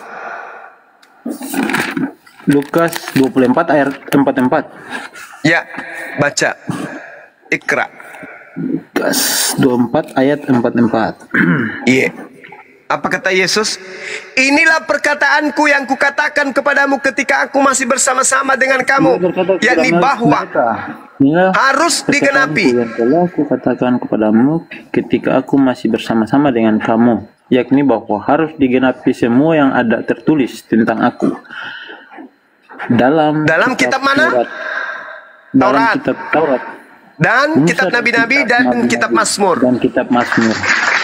Lukas 24 ayat 44. Ya, baca. Ikra. Lukas 24 ayat 44. Iya. Apa kata Yesus? Inilah perkataanku yang kukatakan kepadamu ketika aku masih bersama-sama dengan kamu, yakni bahwa harus digenapi. Yang telah kukatakan kepadamu ketika aku masih bersama-sama dengan kamu, yakni bahwa harus digenapi semua yang ada tertulis tentang aku dalam kitab mana? Taurat. Dalam Taurat. kitab Taurat Dan Musa kitab Nabi-Nabi dan Nabi-Nabi kitab Mazmur. dan kitab Mazmur.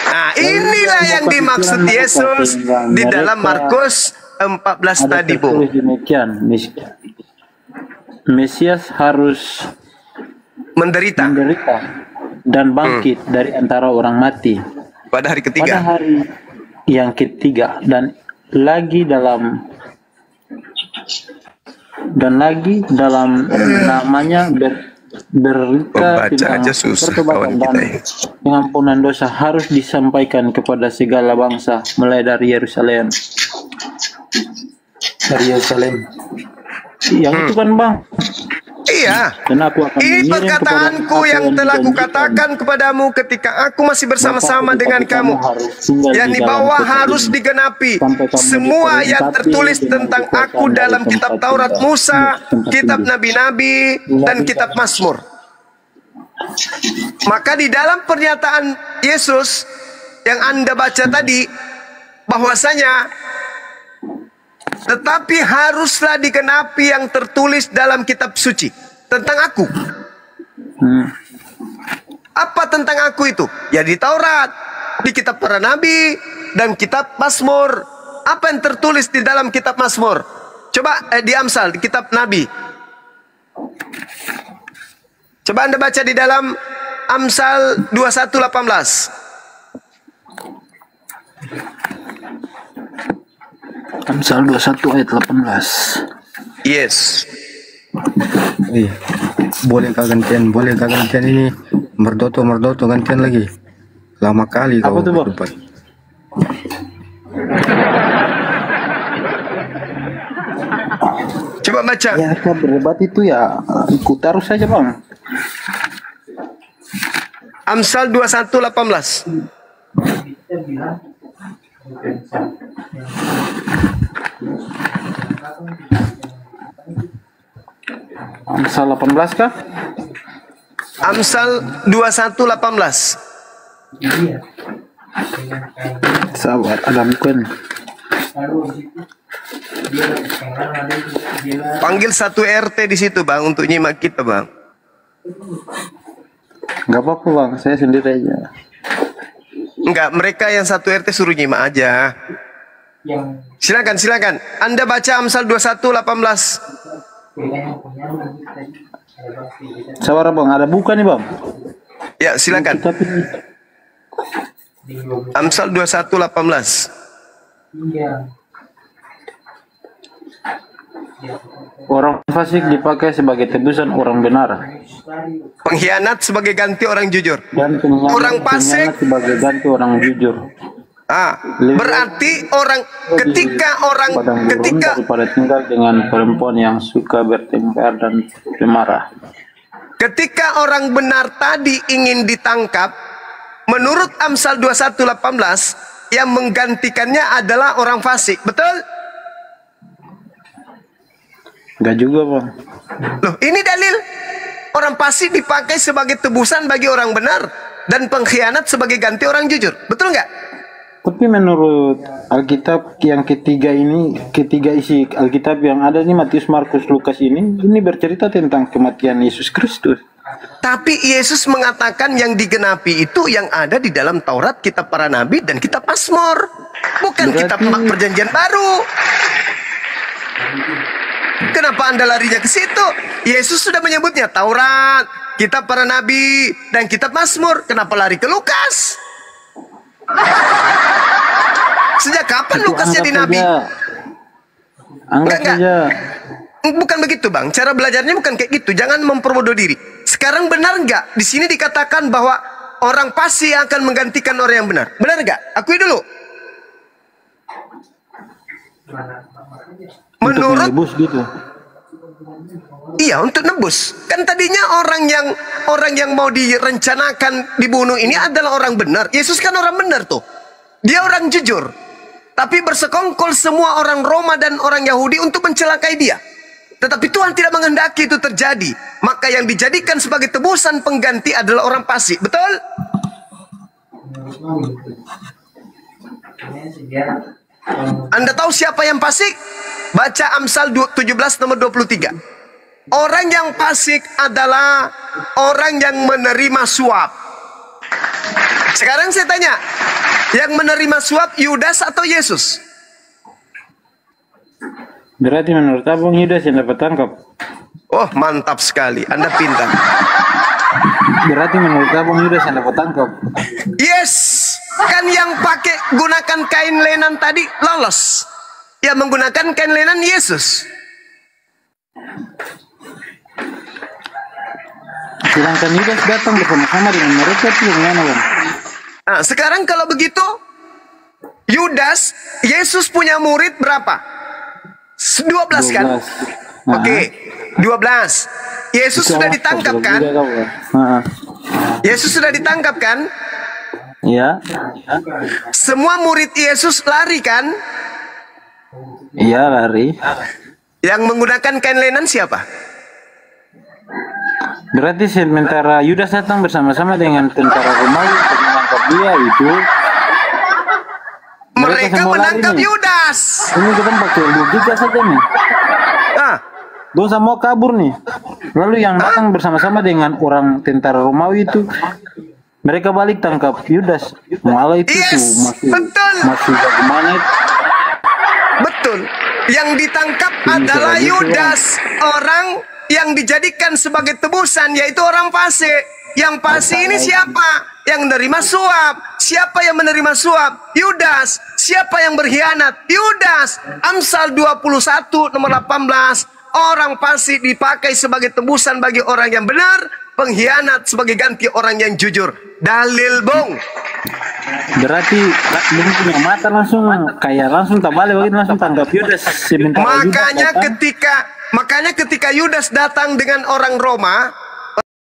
Nah, inilah yang dimaksud Yesus di dalam Markus 14 Ada tadi, Bung. tertulis demikian, Mesias harus Menderita menderita dan bangkit dari antara orang mati pada hari pada ketiga. hari yang ketiga, dan lagi dalam namanya berita Membaca tentang aja susah pertobatan kawan kita dan ya. pengampunan dosa harus disampaikan kepada segala bangsa mulai dari Yerusalem. Dari Yerusalem. Yang itu kan, Bang. Iya. Dan aku akan Ini mengirim perkataanku kepadamu yang apa telah dijanjikan. kukatakan kepadamu ketika aku masih bersama-sama Maka dengan kamu, harus tinggal di yakni dalam bahwa kota harus ini. digenapi Sampai kamu semua yang diperlengkapi tertulis dengan tentang kekuasaan aku dari dalam tempat kitab Taurat tinggal. Musa, Tempat kitab tinggi. Nabi-Nabi, dan kitab Mazmur. Maka di dalam pernyataan Yesus yang Anda baca tadi, bahwasanya tetapi haruslah digenapi yang tertulis dalam kitab suci tentang aku. Apa tentang aku itu? Ya di Taurat, di kitab para nabi, dan kitab Mazmur. Apa yang tertulis di dalam kitab Mazmur? Coba di Amsal, di kitab nabi. Coba Anda baca di dalam Amsal 21:18. Amsal 21 ayat 18. Yes. Iya. Boleh kak gantian ini merdoto gantian lagi. Lama kali Apa kau tuh, Bang? berdebat. Coba baca. Ya, kita berdebat itu ya ikut terus saja, Bang. Amsal 21:18. Amsal 18 kah? Amsal 21:18. Sabar, ada bukan. Panggil satu RT di situ, Bang, untuk nyimak kita, Bang. Enggak apa-apa, Bang. Saya sendiri aja. Enggak, mereka yang satu RT suruh nyimak aja. Silakan. Anda baca Amsal 21:18. Sabar, Bang. Ada bukan nih, Bang? Ya, silakan. Tapi Amsal 21:18. orang fasik dipakai sebagai tebusan orang benar, Pengkhianat sebagai ganti orang jujur. dan Orang fasik. pengkhianat sebagai ganti orang jujur. Berarti ketika Padang gurun daripada tinggal dengan perempuan yang suka bertengkar dan pemarah. ketika orang benar tadi ingin ditangkap, menurut Amsal 21:18 yang menggantikannya adalah orang fasik. Betul? Enggak juga, Bang. Loh, ini dalil orang fasik dipakai sebagai tebusan bagi orang benar dan pengkhianat sebagai ganti orang jujur. Betul nggak? Tapi menurut Alkitab yang ketiga isi Alkitab yang ada ini, Matius, Markus, Lukas ini bercerita tentang kematian Yesus Kristus. Tapi Yesus mengatakan yang digenapi itu yang ada di dalam Taurat, kitab para nabi, dan kitab Mazmur. Bukan Berarti- kitab perjanjian baru. Kenapa Anda larinya ke situ? Yesus sudah menyebutnya Taurat, kitab para nabi, dan kitab Mazmur. Kenapa lari ke Lukas? Sejak kapan Itu Lukas jadi anggap nabi? saja. Anggap Enggak. saja. Bukan begitu, Bang. Cara belajarnya bukan kayak gitu. Jangan memperbodoh diri. Sekarang benar nggak? Di sini dikatakan bahwa orang pasti akan menggantikan orang yang benar. Benar nggak? Akui dulu. Untuk Menurut menebus gitu. iya, untuk nebus. Kan tadinya orang yang mau direncanakan dibunuh ini adalah orang benar. Yesus kan orang benar tuh. Dia orang jujur. Tapi bersekongkol semua orang Roma dan orang Yahudi untuk mencelakai dia. Tetapi Tuhan tidak menghendaki itu terjadi. Maka yang dijadikan sebagai tebusan pengganti adalah orang fasik. Betul? Anda tahu siapa yang fasik? Baca Amsal 17 nomor 23. Orang yang fasik adalah orang yang menerima suap. Sekarang saya tanya, yang menerima suap Yudas atau Yesus? Berarti menurut Abang Yudas yang dapat tangkap. Oh, mantap sekali. Anda pintar. Berarti menurut Abang Yudas yang dapat tangkap. Yes, kan yang pakai gunakan kain lenan tadi lolos. Yang menggunakan kain lenan Yesus. Sedangkan Yudas datang bersama-sama dengan mereka itu gimana, Bang? Nah, sekarang kalau begitu, Yudas, Yesus punya murid berapa? 12 kan? 12. Oke, 12. Yesus Itu sudah apa? ditangkap Goblok kan? juga kau, Bang. Heeh. Yesus sudah ditangkap kan? Iya. Semua murid Yesus lari kan? Iya, lari. Yang menggunakan kain lenan siapa? Berarti sementara Yudas datang bersama-sama dengan tentara Romawi untuk menangkap dia itu Mereka semua lari menangkap nih. Yudas. Ini kita pakai logika saja nih. Ah, Dosa mau kabur nih. Lalu yang datang bersama-sama dengan orang tentara Romawi itu mereka balik tangkap Yudas. Malah itu Yes, tuh betul. masih bagaimana itu? betul. Yang ditangkap Ini adalah soal itu, Yudas, orang yang dijadikan sebagai tebusan, yaitu orang fasik. Yang fasik ini siapa? Yang menerima suap. Siapa yang menerima suap? Yudas. Siapa yang berkhianat? Yudas. Amsal 21 nomor 18. Orang fasik dipakai sebagai tebusan bagi orang yang benar, pengkhianat sebagai ganti orang yang jujur. Dalil, Bung. Berarti belum punya mata langsung kayak langsung tak balik begitu langsung tangkap Yudas sementara Makanya Yudas datang, ketika Yudas datang dengan orang Roma,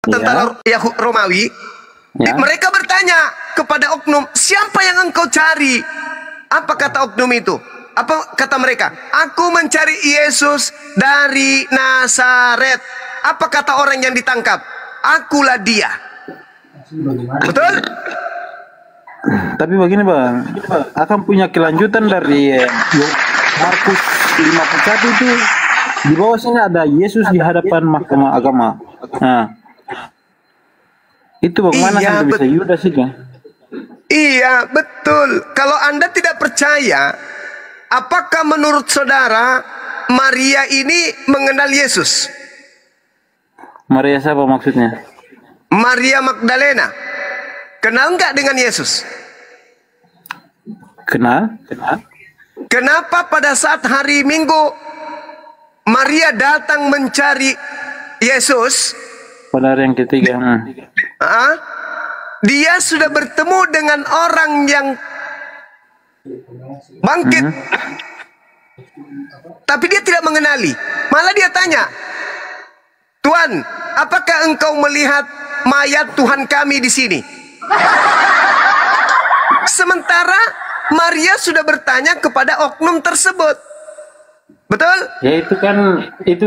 tentara Romawi, Ya. mereka bertanya kepada oknum, siapa yang engkau cari? Apa kata oknum itu? Apa kata mereka? Aku mencari Yesus dari Nazaret. Apa kata orang yang ditangkap? Akulah dia. Betul? Tapi begini Bang, akan punya kelanjutan dari Markus 51 itu di bawah sini ada Yesus di hadapan mahkamah agama. Nah, itu bagaimana Iya, sampai bisa Yudas itu? Iya, betul. Kalau Anda tidak percaya, apakah menurut saudara Maria ini mengenal Yesus? Maria siapa maksudnya? Maria Magdalena. Kenal nggak dengan Yesus? Kenal? Kenapa pada saat hari Minggu Maria datang mencari Yesus? Pada hari yang ketiga. Dia sudah bertemu dengan orang yang bangkit. Tapi dia tidak mengenali. Malah dia tanya, Tuhan, apakah engkau melihat mayat Tuhan kami di sini? Sementara Maria sudah bertanya kepada oknum tersebut. Betul? Ya itu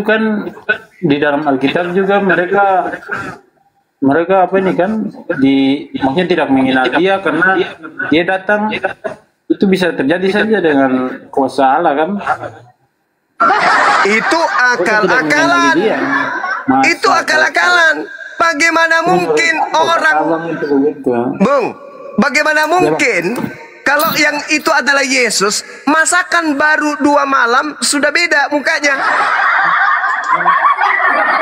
kan di dalam Alkitab juga mereka apa ini kan maksudnya tidak mengenal dia karena dia datang itu bisa terjadi saja dengan kuasa Allah kan. Itu akal-akalan. Itu akal-akalan. Bagaimana mungkin orang Bung, bagaimana mungkin kalau yang itu adalah Yesus, masakan baru 2 malam sudah beda mukanya?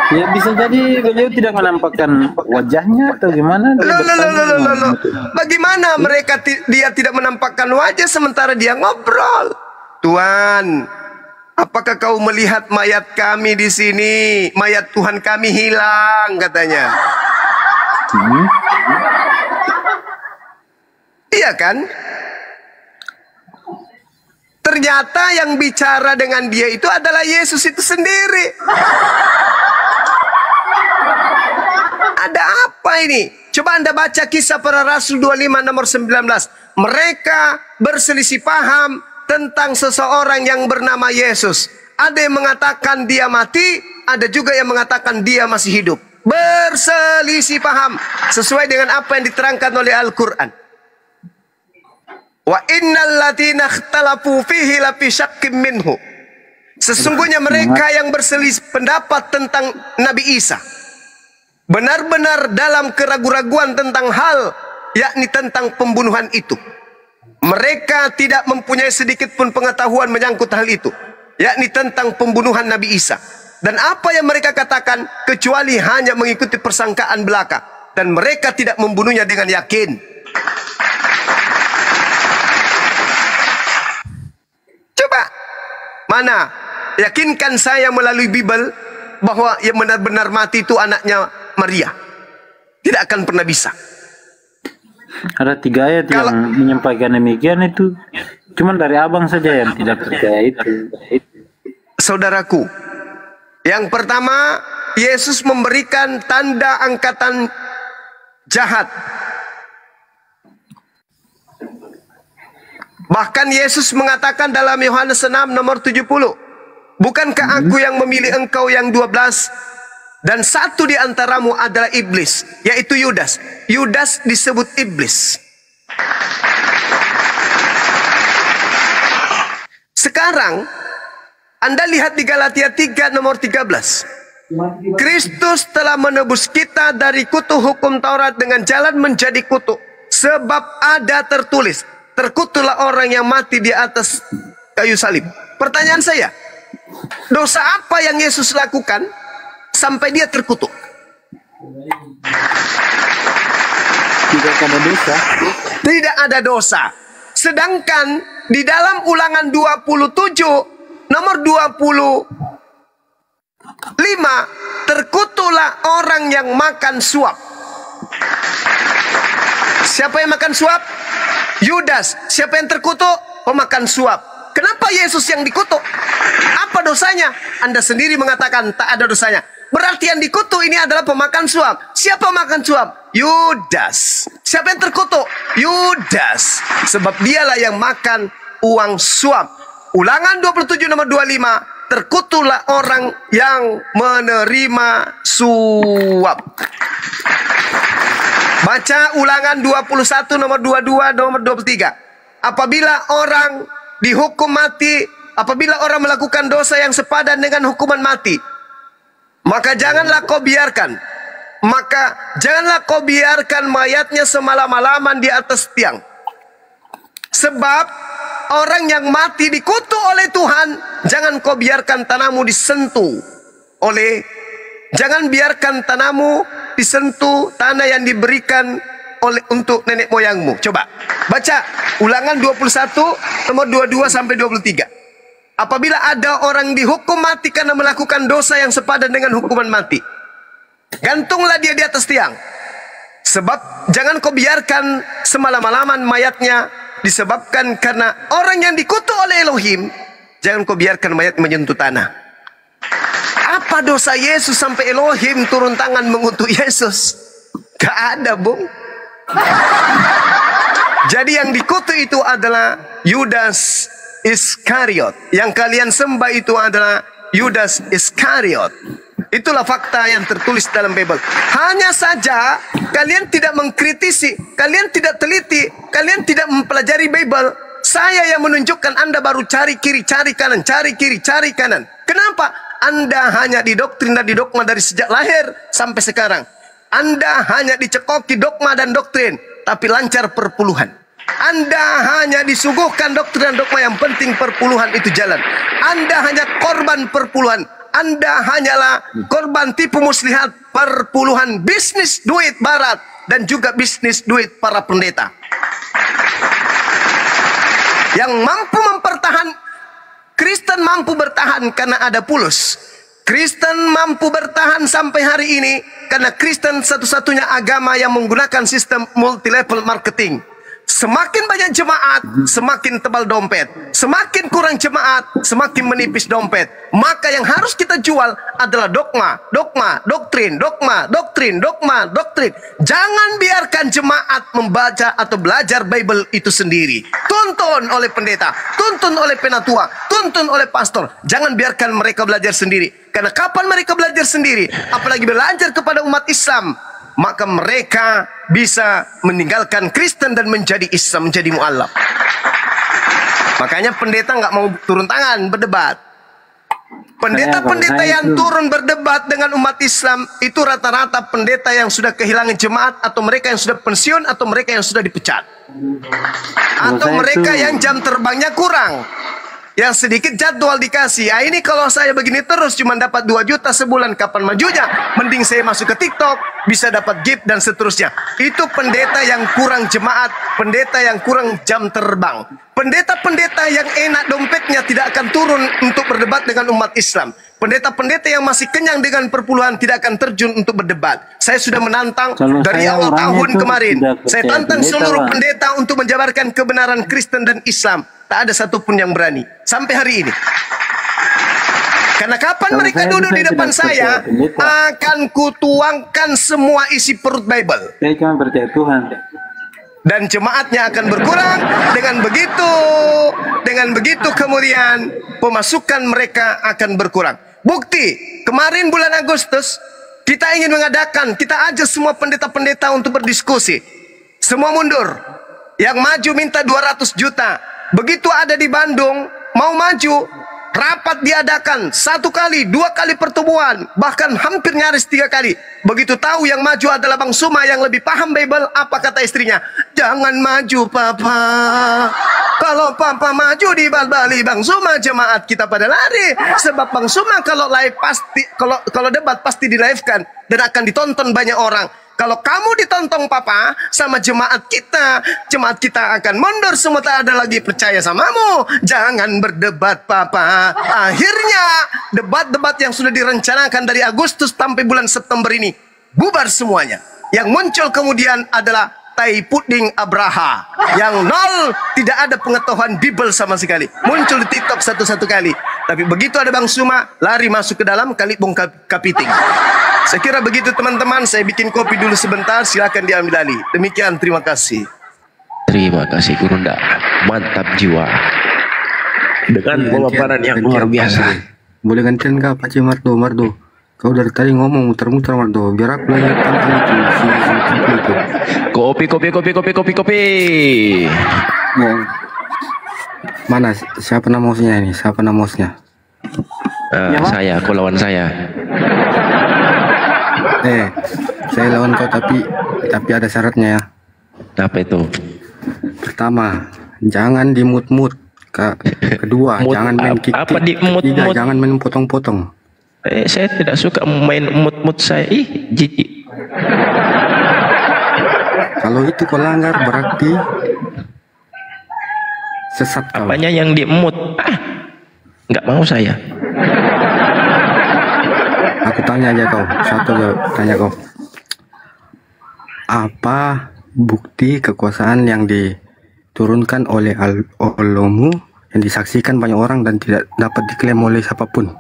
Ya bisa jadi beliau tidak menampakkan wajahnya atau gimana? Loh. Bagaimana dia tidak menampakkan wajah sementara dia ngobrol? Tuhan, apakah kau melihat mayat kami di sini? Mayat Tuhan kami hilang, katanya. Iya kan? Ternyata yang bicara dengan dia itu adalah Yesus itu sendiri. Ada apa ini? Coba Anda baca Kisah Para Rasul 25 nomor 19. Mereka berselisih paham tentang seseorang yang bernama Yesus. Ada yang mengatakan dia mati, ada juga yang mengatakan dia masih hidup. Berselisih paham sesuai dengan apa yang diterangkan oleh Al-Quran. Wa innal ladzina ikhtalafu fihi lafi syakkim minhu. Sesungguhnya mereka yang berselisih pendapat tentang Nabi Isa benar-benar dalam keraguan-raguan tentang hal, yakni tentang pembunuhan itu. Mereka tidak mempunyai sedikit pun pengetahuan menyangkut hal itu, yakni tentang pembunuhan Nabi Isa. Dan apa yang mereka katakan kecuali hanya mengikuti persangkaan belaka, dan mereka tidak membunuhnya dengan yakin. Coba, mana yakinkan saya melalui Bible bahwa yang benar-benar mati itu anaknya Maria? Tidak akan pernah bisa. Ada 3 ayat yang menyampaikan demikian itu. Cuman dari abang saja yang tidak percaya itu. Saudaraku, yang pertama, Yesus memberikan tanda angkatan jahat. Bahkan Yesus mengatakan dalam Yohanes 6 nomor 70, bukankah aku yang memilih engkau yang 12? Dan satu di antaramu adalah iblis, yaitu Yudas. Yudas disebut iblis. Sekarang Anda lihat di Galatia 3 nomor 13. Kristus telah menebus kita dari kutu hukum Taurat dengan jalan menjadi kutu. Sebab ada tertulis, terkutuklah orang yang mati di atas kayu salib. Pertanyaan saya, dosa apa yang Yesus lakukan sampai dia terkutuk? Tidak ada dosa. Tidak ada dosa. Sedangkan di dalam Ulangan 27 nomor 25, terkutuklah orang yang makan suap. Siapa yang makan suap? Yudas. Siapa yang terkutuk? Pemakan suap. Kenapa Yesus yang dikutuk? Apa dosanya? Anda sendiri mengatakan tak ada dosanya. Berarti yang dikutuk ini adalah pemakan suap. Siapa makan suap? Yudas. Siapa yang terkutuk? Yudas. Sebab dialah yang makan uang suap. Ulangan 27 nomor 25. Terkutuklah orang yang menerima suap. Baca Ulangan 21 nomor 22 nomor 23. Apabila orang dihukum mati, apabila orang melakukan dosa yang sepadan dengan hukuman mati, maka janganlah kau biarkan mayatnya semalam-malaman di atas tiang. Sebab orang yang mati dikutuk oleh Tuhan, jangan kau biarkan tanahmu disentuh oleh, jangan biarkan tanahmu disentuh tanah yang diberikan oleh untuk nenek moyangmu. Coba baca Ulangan 21 nomor 22 sampai 23. Apabila ada orang dihukum mati karena melakukan dosa yang sepadan dengan hukuman mati, gantunglah dia di atas tiang. Sebab jangan kau biarkan semalam-malaman mayatnya disebabkan karena orang yang dikutuk oleh Elohim, jangan kau biarkan mayat menyentuh tanah. Apa dosa Yesus sampai Elohim turun tangan mengutuk Yesus? Gak ada, Bung. Jadi yang dikutuk itu adalah Yudas Iskariot. Yang kalian sembah itu adalah Yudas Iskariot. Itulah fakta yang tertulis dalam Bible. Hanya saja kalian tidak mengkritisi, kalian tidak teliti, kalian tidak mempelajari Bible. Saya yang menunjukkan Anda baru cari kiri, cari kanan, cari kiri, cari kanan. Kenapa? Anda hanya didoktrin dan didogma dari sejak lahir sampai sekarang. Anda hanya dicekoki dogma dan doktrin, tapi lancar perpuluhan. Anda hanya disuguhkan doktrin dan dogma, yang penting perpuluhan itu jalan. Anda hanya korban perpuluhan. Anda hanyalah korban tipu muslihat perpuluhan bisnis duit barat dan juga bisnis duit para pendeta. Yang mampu mempertahankan, Kristen mampu bertahan karena ada Paulus. Kristen mampu bertahan sampai hari ini karena Kristen satu-satunya agama yang menggunakan sistem multi-level marketing. Semakin banyak jemaat, semakin tebal dompet. Semakin kurang jemaat, semakin menipis dompet. Maka yang harus kita jual adalah dogma, doktrin. Jangan biarkan jemaat membaca atau belajar Bible itu sendiri. Tuntun oleh pendeta, tuntun oleh penatua, tuntun oleh pastor. Jangan biarkan mereka belajar sendiri. Karena kapan mereka belajar sendiri, apalagi belajar kepada umat Islam, maka mereka bisa meninggalkan Kristen dan menjadi Islam, menjadi mu'alaf. Makanya pendeta nggak mau turun tangan berdebat. Pendeta-pendeta yang turun berdebat dengan umat Islam itu rata-rata pendeta yang sudah kehilangan jemaat, atau mereka yang sudah pensiun, atau mereka yang sudah dipecat, atau mereka yang jam terbangnya kurang, yang sedikit jadwal dikasih. Ini kalau saya begini terus cuma dapat 2 juta sebulan, kapan majunya? Mending saya masuk ke TikTok, bisa dapat gift dan seterusnya. Itu pendeta yang kurang jemaat, pendeta yang kurang jam terbang. Pendeta-pendeta yang enak dompetnya tidak akan turun untuk berdebat dengan umat Islam. Pendeta-pendeta yang masih kenyang dengan perpuluhan tidak akan terjun untuk berdebat. Saya sudah menantang dari awal tahun kemarin. Saya tantang seluruh pendeta untuk menjabarkan kebenaran Kristen dan Islam. Tak ada satupun yang berani sampai hari ini. Karena kapan mereka duduk di depan saya, akan kutuangkan semua isi perut Bible. Saya cuma percaya Tuhan. Dan jemaatnya akan berkurang. Dengan begitu kemudian pemasukan mereka akan berkurang. Bukti, kemarin bulan Agustus kita ingin mengadakan, kita ajak semua pendeta-pendeta untuk berdiskusi. Semua mundur. Yang maju minta 200 juta. Begitu ada di Bandung, mau maju, rapat diadakan 1 kali, 2 kali pertemuan, bahkan hampir nyaris 3 kali. Begitu tahu yang maju adalah Bang Suma yang lebih paham Bible, apa kata istrinya? Jangan maju Papa. Kalau Papa maju di Bali, Bang Suma jemaat kita pada lari. Sebab Bang Suma kalau live pasti, kalau debat pasti di live kan dan akan ditonton banyak orang. Kalau kamu ditonton Papa sama jemaat kita akan mundur semua, tak ada lagi percaya samamu. Jangan berdebat Papa. Akhirnya debat-debat yang sudah direncanakan dari Agustus sampai bulan September ini bubar semuanya. Yang muncul kemudian adalah tai puding Abraha yang nol, tidak ada pengetahuan Bible sama sekali. Muncul di TikTok satu kali. Tapi begitu ada Bang Suma, lari masuk ke dalam kalibong kapiting. Saya kira begitu teman-teman. Saya bikin kopi dulu sebentar, silakan diambil alih. Demikian, terima kasih. Terima kasih Gurunda, mantap jiwa dengan pemaparan yang luar biasa. Boleh gantian kah Pak Mardo? Kau dari tadi ngomong muter-muter Mardo, biar aku lagi tantang itu. Kopi. Mana siapa nama hostnya ini? Siapa nama hostnya? Saya, aku lawan saya. Saya lawan kau tapi ada syaratnya ya. Apa itu? Pertama, jangan dimut-mut. Kedua, jangan main kick. Apa dimut-mut? Ketiga, jangan main potong-potong. Saya tidak suka main mut-mut saya. Jijik. Kalau itu kau langgar berarti sesat kau. Apanya yang dimut? Nggak mau saya. Aku tanya aja kau, tanya kau. Apa bukti kekuasaan yang diturunkan oleh Allahmu yang disaksikan banyak orang dan tidak dapat diklaim oleh siapapun?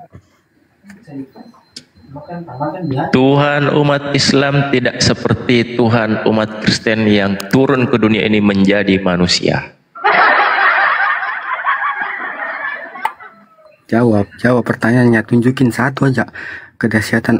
Tuhan umat Islam tidak seperti Tuhan umat Kristen yang turun ke dunia ini menjadi manusia. Jawab pertanyaannya, tunjukin satu aja kedahsyatan